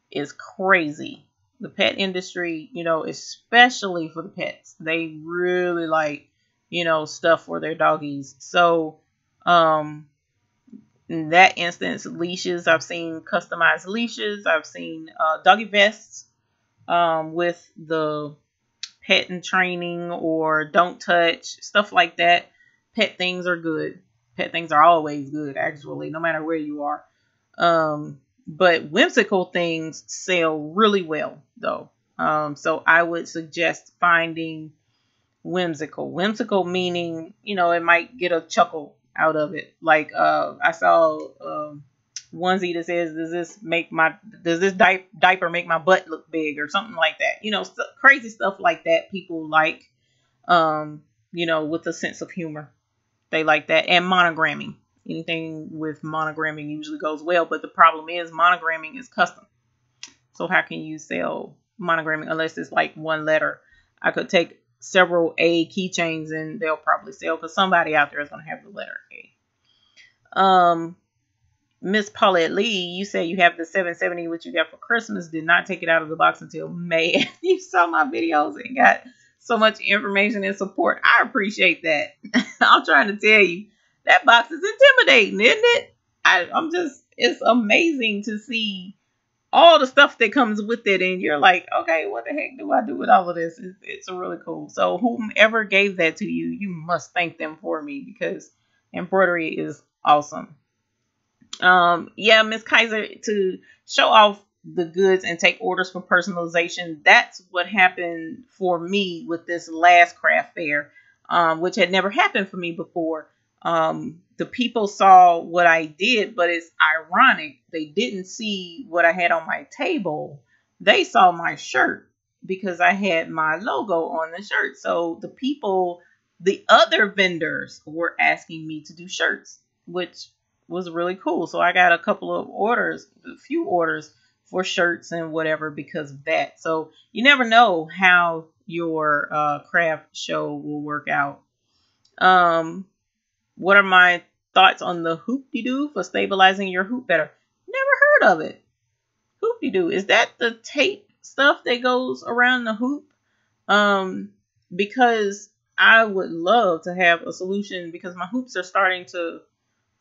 is crazy. The pet industry, especially for the pets, they really like, stuff for their doggies. So, in that instance, leashes, I've seen customized leashes. I've seen doggy vests with the pet and training or don't touch, stuff like that. Pet things are good. Pet things are always good, actually, no matter where you are. But whimsical things sell really well, though. So I would suggest finding whimsical. Whimsical meaning, it might get a chuckle out of it. Like I saw onesie that says, does this diaper make my butt look big, or something like that. Crazy stuff like that people like, with a sense of humor. They like that. And monogramming. Anything with monogramming usually goes well, but the problem is monogramming is custom. So how can you sell monogramming unless it's like one letter? I could take several A keychains and they'll probably sell because somebody out there is going to have the letter A. Miss Paulette Lee, you say you have the 770 which you got for Christmas. Did not take it out of the box until May. You saw my videos and got so much information and support. I appreciate that. I'm trying to tell you, that box is intimidating, isn't it? It's amazing to see all the stuff that comes with it. And you're like, okay, what the heck do I do with all of this? It's really cool. So whomever gave that to you, you must thank them for me because embroidery is awesome. Yeah, Miss Kaiser, to show off the goods and take orders for personalization. That's what happened for me with this last craft fair, which had never happened for me before. The people saw what I did, but it's ironic. They didn't see what I had on my table. They saw my shirt because I had my logo on the shirt. So the other vendors were asking me to do shirts, which was really cool. So I got a couple of orders, a few orders for shirts and whatever because of that. So you never know how your craft show will work out. What are my thoughts on the hoop-de-doo for stabilizing your hoop better? Never heard of it. Hoop-de-doo. Is that the tape stuff that goes around the hoop? Because I would love to have a solution because my hoops are starting to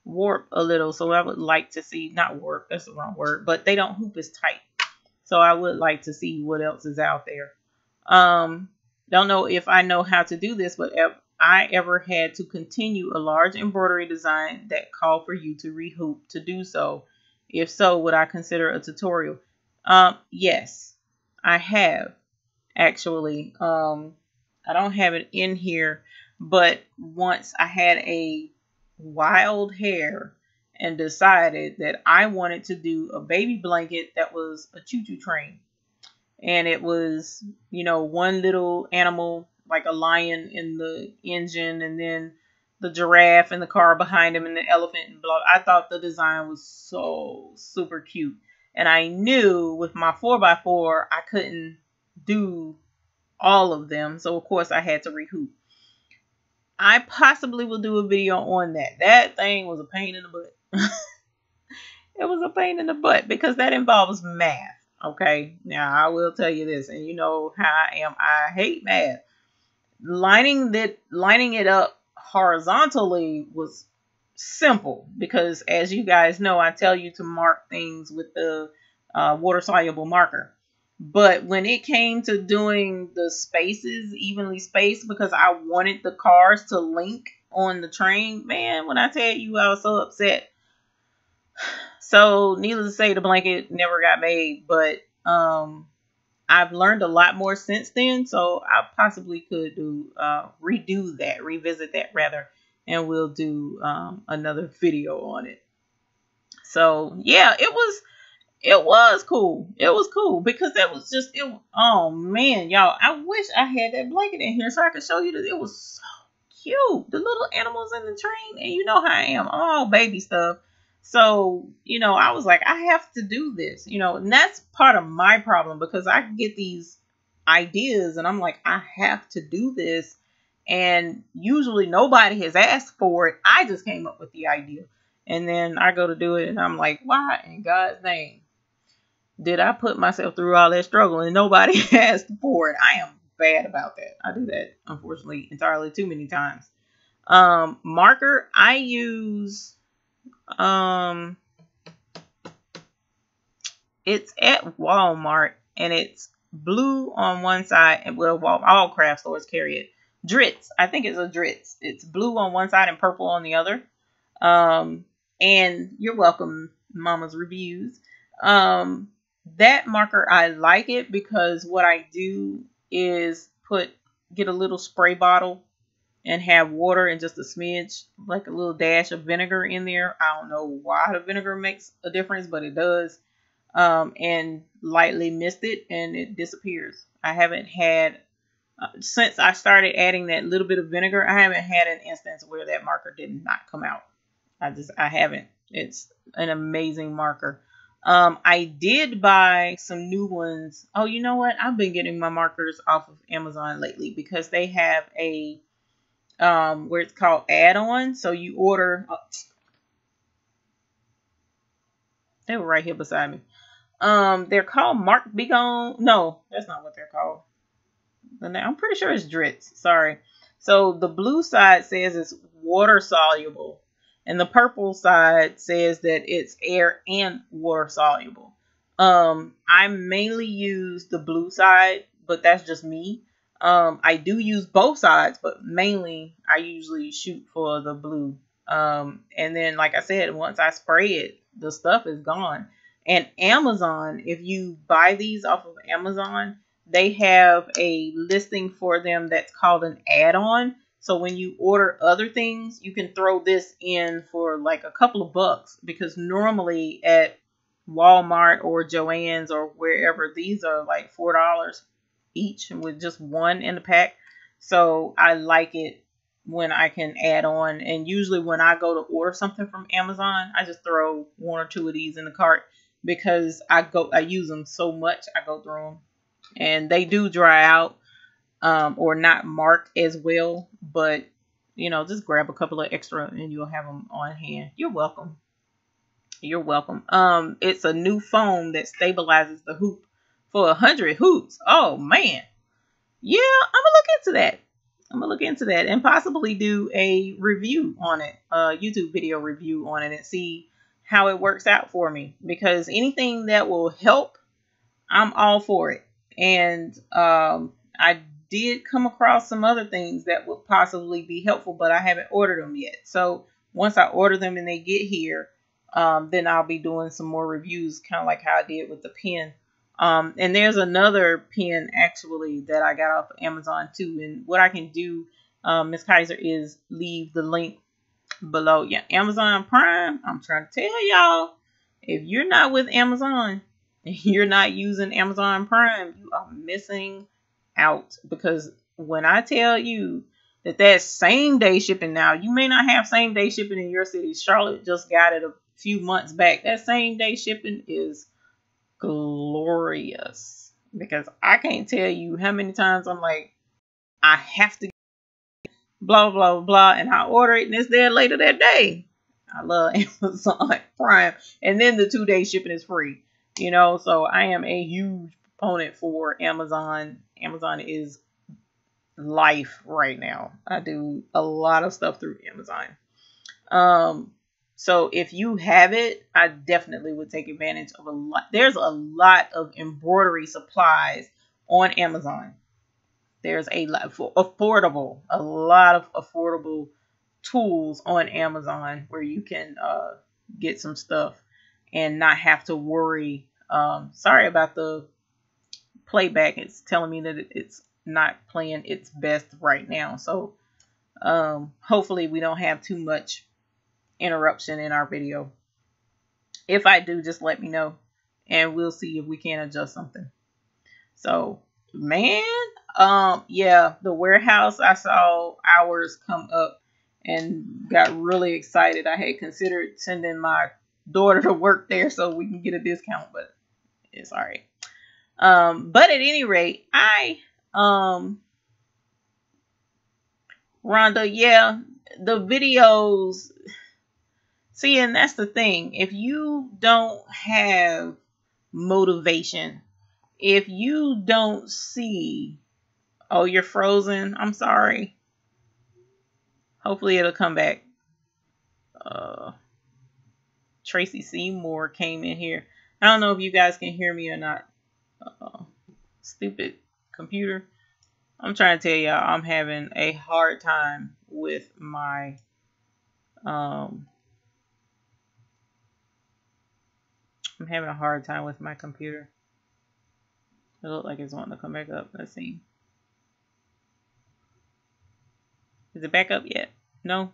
warp a little. So I would like to see, not warp, that's the wrong word, but they don't hoop as tight. So I would like to see what else is out there. Don't know if I know how to do this, but if I ever had to continue a large embroidery design that called for you to rehoop to do so. If so, would I consider a tutorial? Yes, I have actually. I don't have it in here, but once I had a wild hair and decided that I wanted to do a baby blanket that was a choo-choo train. And it was, you know, one little animal, like a lion in the engine, and then the giraffe in the car behind him, and the elephant and blah. I thought the design was so super cute. And I knew with my 4x4, I couldn't do all of them. So, of course, I had to rehoop. I possibly will do a video on that. That thing was a pain in the butt. It was a pain in the butt because that involves math. Okay, now I will tell you this, and you know how I am. I hate math. Lining it up horizontally was simple because, as you guys know, I tell you to mark things with the water-soluble marker. But when it came to doing the spaces evenly spaced, because I wanted the cars to link on the train, man, when I tell you I was so upset. So, needless to say, the blanket never got made, but I've learned a lot more since then, so I possibly could do revisit that rather, and we'll do another video on it. So, yeah, it was cool. It was cool because that was just it. Oh man, y'all, I wish I had that blanket in here so I could show you that it was so cute. The little animals in the train, and you know how I am, all baby stuff. So, you know, I was like, I have to do this, you know, and that's part of my problem because I get these ideas and I'm like, I have to do this. And usually nobody has asked for it. I just came up with the idea. And then I go to do it and I'm like, why in God's name did I put myself through all that struggle and nobody asked for it? I am bad about that. I do that, unfortunately, entirely too many times. Marker, I use... it's at Walmart and it's blue on one side, and well, all craft stores carry it. Dritz, I think it's a Dritz. It's blue on one side and purple on the other. And you're welcome, Mama's Reviews. That marker, I like it because what I do is get a little spray bottle and have water and just a smidge, like a little dash of vinegar in there. I don't know why the vinegar makes a difference, but it does. And lightly mist it and it disappears. I haven't had, since I started adding that little bit of vinegar, I haven't had an instance where that marker did not come out. I haven't. It's an amazing marker. I did buy some new ones. Oh, you know what? I've been getting my markers off of Amazon lately because they have a where it's called add-on. So you order, they were right here beside me. They're called Mark Be Gone. No, that's not what they're called. I'm pretty sure it's Dritz. Sorry. So the blue side says it's water soluble, and the purple side says that it's air and water soluble. I mainly use the blue side, but that's just me. I do use both sides, but mainly I usually shoot for the blue. And then, like I said, once I spray it, the stuff is gone. And Amazon, if you buy these off of Amazon, they have a listing for them that's called an add-on. So when you order other things, you can throw this in for like a couple of bucks, because normally at Walmart or Joann's or wherever, these are like $4 each with just one in the pack. So I like it when I can add on. And usually when I go to order something from Amazon, I just throw one or two of these in the cart because I use them so much. I go through them and they do dry out, or not mark as well, but just grab a couple of extra and you'll have them on hand. You're welcome. You're welcome. It's a new foam that stabilizes the hoop for 100 hoops. Oh man. Yeah, I'm gonna look into that. I'm gonna look into that and possibly do a review on it, a YouTube video review on it, and see how it works out for me. Because anything that will help, I'm all for it. And I did come across some other things that would possibly be helpful, but I haven't ordered them yet. So once I order them and they get here, then I'll be doing some more reviews, kind of like how I did with the pen. And there's another pen actually that I got off of Amazon too. And what I can do, Miss Kaiser, is leave the link below. Yeah, Amazon Prime. I'm trying to tell y'all, if you're not with Amazon and you're not using Amazon Prime, you are missing out. Because when I tell you that same day shipping now, you may not have same day shipping in your city. Charlotte just got it a few months back. That same day shipping is glorious, because I can't tell you how many times I'm like, I have to blah blah blah, and I order it and it's there later that day. I love Amazon Prime, and then the 2-day shipping is free. So I am a huge proponent for Amazon. Amazon is life right now. I do a lot of stuff through Amazon. So if you have it, I definitely would take advantage of a lot. There's a lot of embroidery supplies on Amazon. There's a lot of affordable tools on Amazon where you can get some stuff and not have to worry. Sorry about the playback. It's telling me that it's not playing its best right now. So hopefully we don't have too much interruption in our video. If I do, just let me know and we'll see if we can adjust something. So man, yeah, the warehouse, I saw hours come up and got really excited. I had considered sending my daughter to work there so we can get a discount, but it's all right. But at any rate, Rhonda, yeah, the videos. See, and that's the thing. If you don't have motivation, if you don't see, oh, you're frozen. I'm sorry. Hopefully it'll come back. Tracy Seymour came in here. I don't know if you guys can hear me or not. Stupid computer. I'm trying to tell y'all, I'm having a hard time with my I'm having a hard time with my computer. It looks like it's wanting to come back up. Let's see. Is it back up yet? No.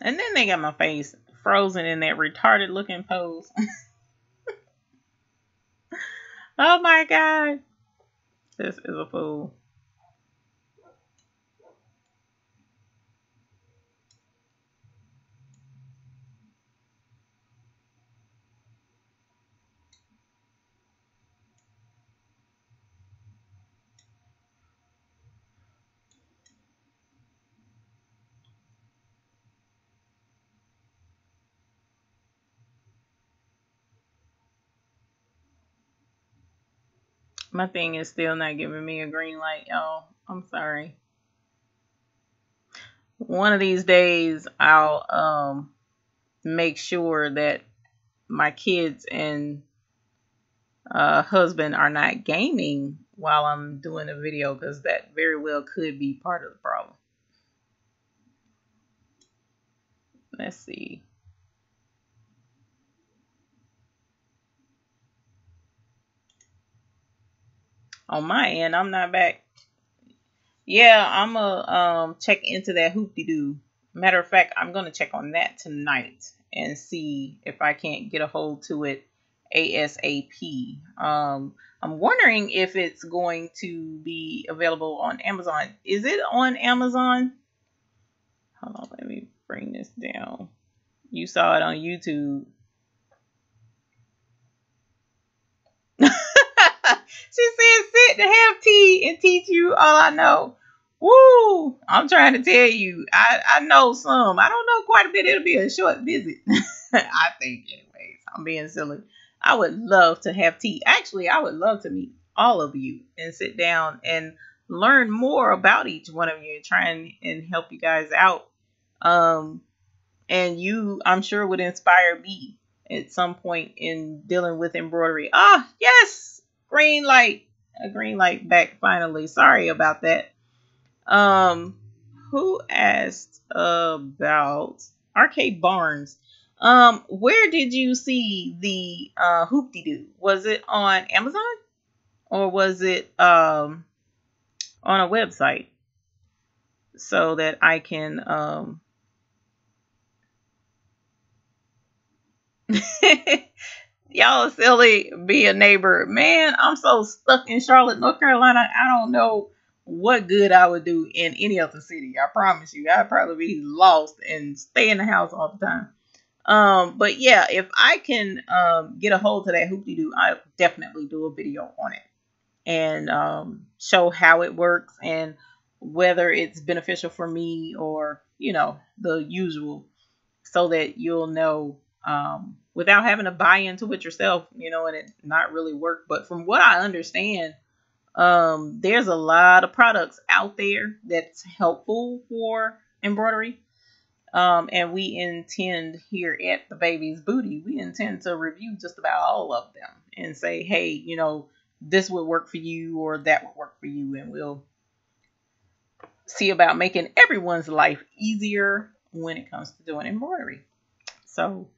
And then they got my face frozen in that retarded looking pose. Oh my God. This is a fool. My thing is still not giving me a green light, y'all. I'm sorry. One of these days, I'll make sure that my kids and husband are not gaming while I'm doing a video, because that very well could be part of the problem. Let's see. On my end, I'm not back. Yeah, I'm gonna check into that hoop-de-doo. Matter of fact, I'm gonna check on that tonight and see if I can't get a hold to it ASAP. I'm wondering if it's going to be available on Amazon. Is it on Amazon? Hold on, let me bring this down. You saw it on YouTube. She said, sit to have tea and teach you all I know. Woo! I'm trying to tell you, I know some. I don't know quite a bit. It'll be a short visit. I think, anyways. I'm being silly. I would love to have tea. Actually, I would love to meet all of you and sit down and learn more about each one of you and try and help you guys out. And you, I'm sure, would inspire me at some point in dealing with embroidery. Ah, yes! Green light. A green light back finally. Sorry about that. Who asked about Arcade Barnes? Where did you see the hoop-de-doo? Was it on Amazon? Or was it on a website? So that I can y'all silly, be a neighbor. Man, I'm so stuck in Charlotte, North Carolina. I don't know what good I would do in any other city. I promise you. I'd probably be lost and stay in the house all the time. But yeah, if I can get a hold to that hoop-de-doo, I'll definitely do a video on it and show how it works and whether it's beneficial for me or, you know, the usual, so that you'll know without having to buy into it yourself, you know, and it not really work. But from what I understand, there's a lot of products out there that's helpful for embroidery. And we intend here at the Baby's Booty, we intend to review just about all of them and say, hey, you know, this would work for you or that would work for you. And we'll see about making everyone's life easier when it comes to doing embroidery. So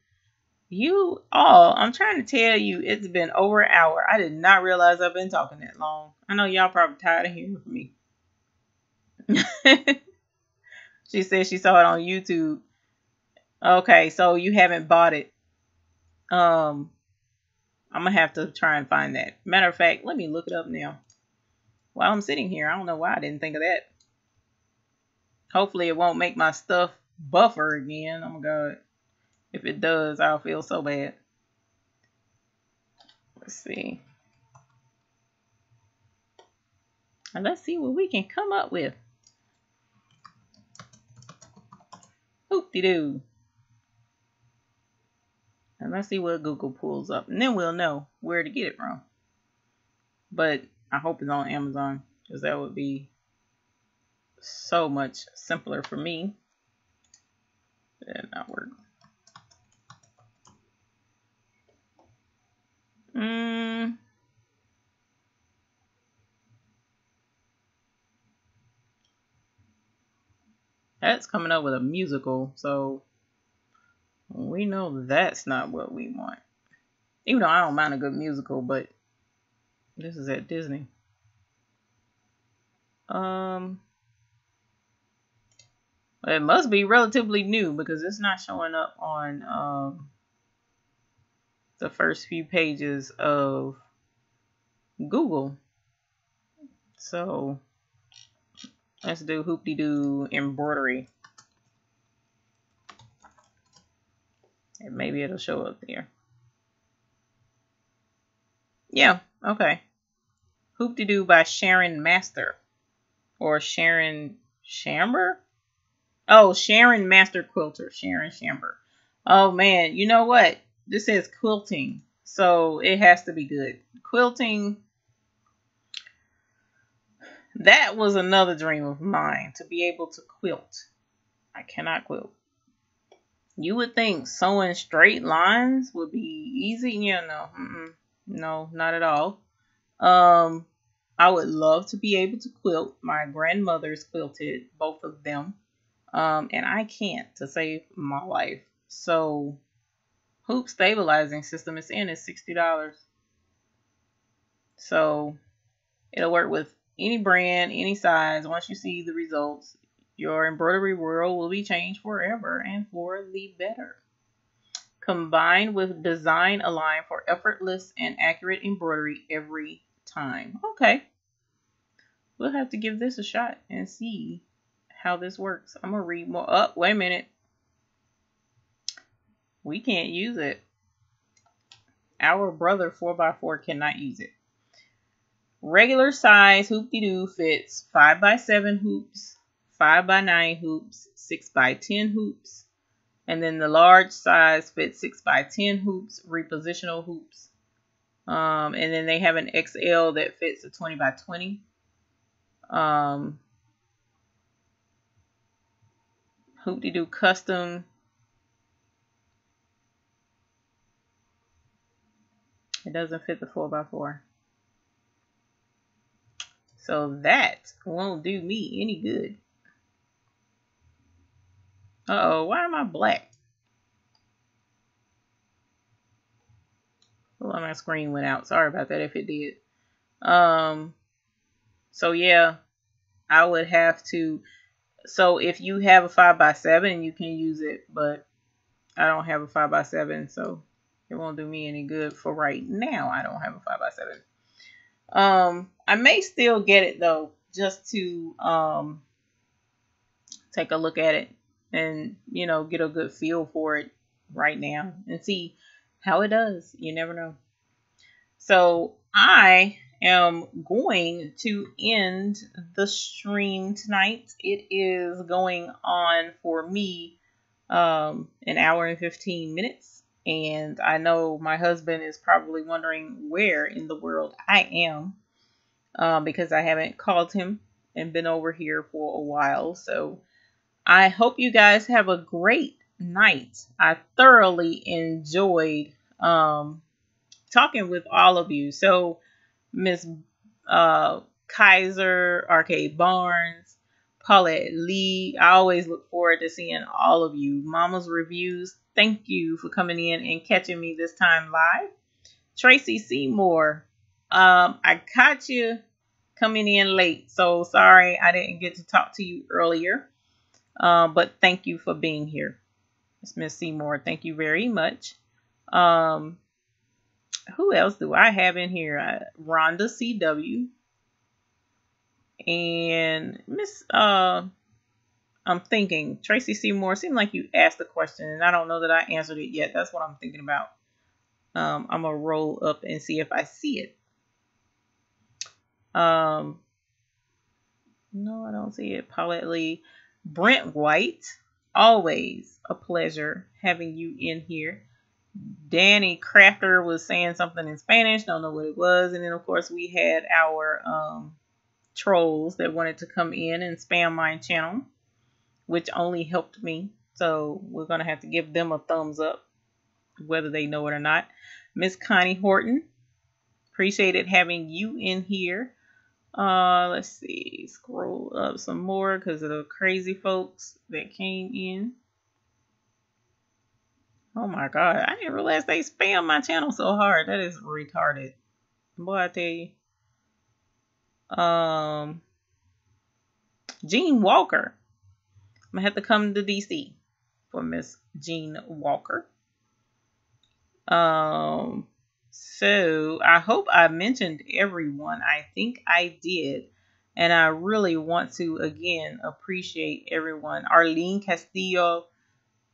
you all, I'm trying to tell you, it's been over an hour. I did not realize I've been talking that long. I know y'all probably tired of hearing from me. She said she saw it on YouTube. Okay, so you haven't bought it. I'm gonna have to try and find that. Matter of fact, let me look it up now. While I'm sitting here, I don't know why I didn't think of that. Hopefully it won't make my stuff buffer again. Oh my God. If it does, I'll feel so bad. Let's see. And let's see what we can come up with. Hoop-de-doo. And let's see what Google pulls up. And then we'll know where to get it from. But I hope it's on Amazon, because that would be so much simpler for me. That did not work. That's coming up with a musical, so we know that's not what we want. Even though I don't mind a good musical, but this is at Disney. It must be relatively new because it's not showing up on the first few pages of Google. So let's do hoop-de-doo embroidery. And maybe it'll show up there. Yeah, okay. Hoop-de-doo by Sharon Master. Or Sharon Shamber? Oh, Sharon Master Quilter. Sharon Shamber. Oh man, you know what? This says quilting. So it has to be good. Quilting. That was another dream of mine, to be able to quilt. I cannot quilt. You would think sewing straight lines would be easy. Yeah, no. No, not at all. I would love to be able to quilt. My grandmother's quilted, both of them. And I can't to save my life. So hoop stabilizing system is in is $60. So it'll work with any brand, any size. Once you see the results, your embroidery world will be changed forever and for the better. Combined with design align for effortless and accurate embroidery every time. Okay. We'll have to give this a shot and see how this works. I'm going to read more. Oh, wait a minute. We can't use it. Our brother 4x4 cannot use it. Regular size hoop-de-doo fits 5x7 hoops, 5x9 hoops, 6x10 hoops, and then the large size fits 6x10 hoops, repositional hoops. And then they have an XL that fits a 20x20. Hoop-de-doo custom. It doesn't fit the 4x4. So that won't do me any good. Uh-oh, why am I black? Well, my screen went out. Sorry about that if it did. So yeah, I would have to. So if you have a 5x7, you can use it, but I don't have a 5x7, so it won't do me any good for right now. I don't have a 5x7. I may still get it though, just to take a look at it and, you know, get a good feel for it right now and see how it does. You never know. So I am going to end the stream tonight. It is going on for me an hour and 15 minutes. And I know my husband is probably wondering where in the world I am, because I haven't called him and been over here for a while. So I hope you guys have a great night. I thoroughly enjoyed talking with all of you. So Miss Kaiser, Arcade Barnes, Paulette Lee, I always look forward to seeing all of you. Mama's Reviews, thank you for coming in and catching me this time live. Tracy Seymour, I caught you coming in late, so sorry I didn't get to talk to you earlier, but thank you for being here. Miss Seymour, thank you very much. Who else do I have in here? Rhonda CW and Miss I'm thinking Tracy Seymour. Seemed like you asked a question and I don't know that I answered it yet. That's what I'm thinking about. I'm gonna roll up and see if I see it. No, I don't see it. Paulette Lee, Brent White, always a pleasure having you in here. Danny Crafter was saying something in Spanish, don't know what it was. And then of course we had our trolls that wanted to come in and spam my channel, which only helped me. So we're gonna have to give them a thumbs up, whether they know it or not. Miss Connie Horton, appreciated having you in here. Let's see, scroll up some more because of the crazy folks that came in. Oh my god, I didn't realize they spam my channel so hard. That is retarded. Boy, I tell you. Jean Walker. I'm gonna have to come to DC for Miss Jean Walker. So I hope I mentioned everyone. I think I did. And I really want to, again, appreciate everyone. Arlene Castillo,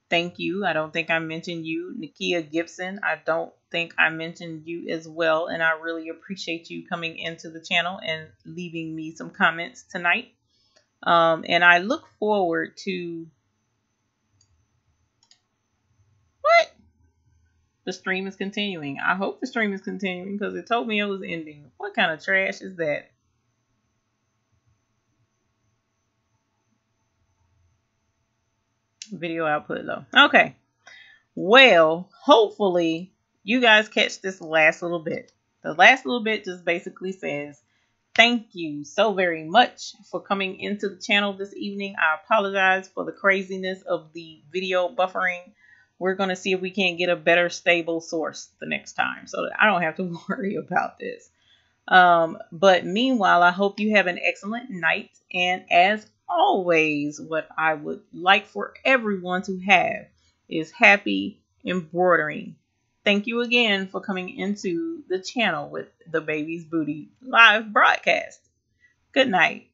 thank you. I don't think I mentioned you. Nakia Gibson, I don't think I mentioned you as well. And I really appreciate you coming into the channel and leaving me some comments tonight. And I look forward to... What? The stream is continuing. I hope the stream is continuing because it told me it was ending. What kind of trash is that? Video output low. Okay. Well, hopefully you guys catch this last little bit. The last little bit just basically says, thank you so very much for coming into the channel this evening. I apologize for the craziness of the video buffering. We're going to see if we can get a better stable source the next time so that I don't have to worry about this. But meanwhile, I hope you have an excellent night. And as always, what I would like for everyone to have is happy embroidering. Thank you again for coming into the channel with the Baby's Booty live broadcast. Good night.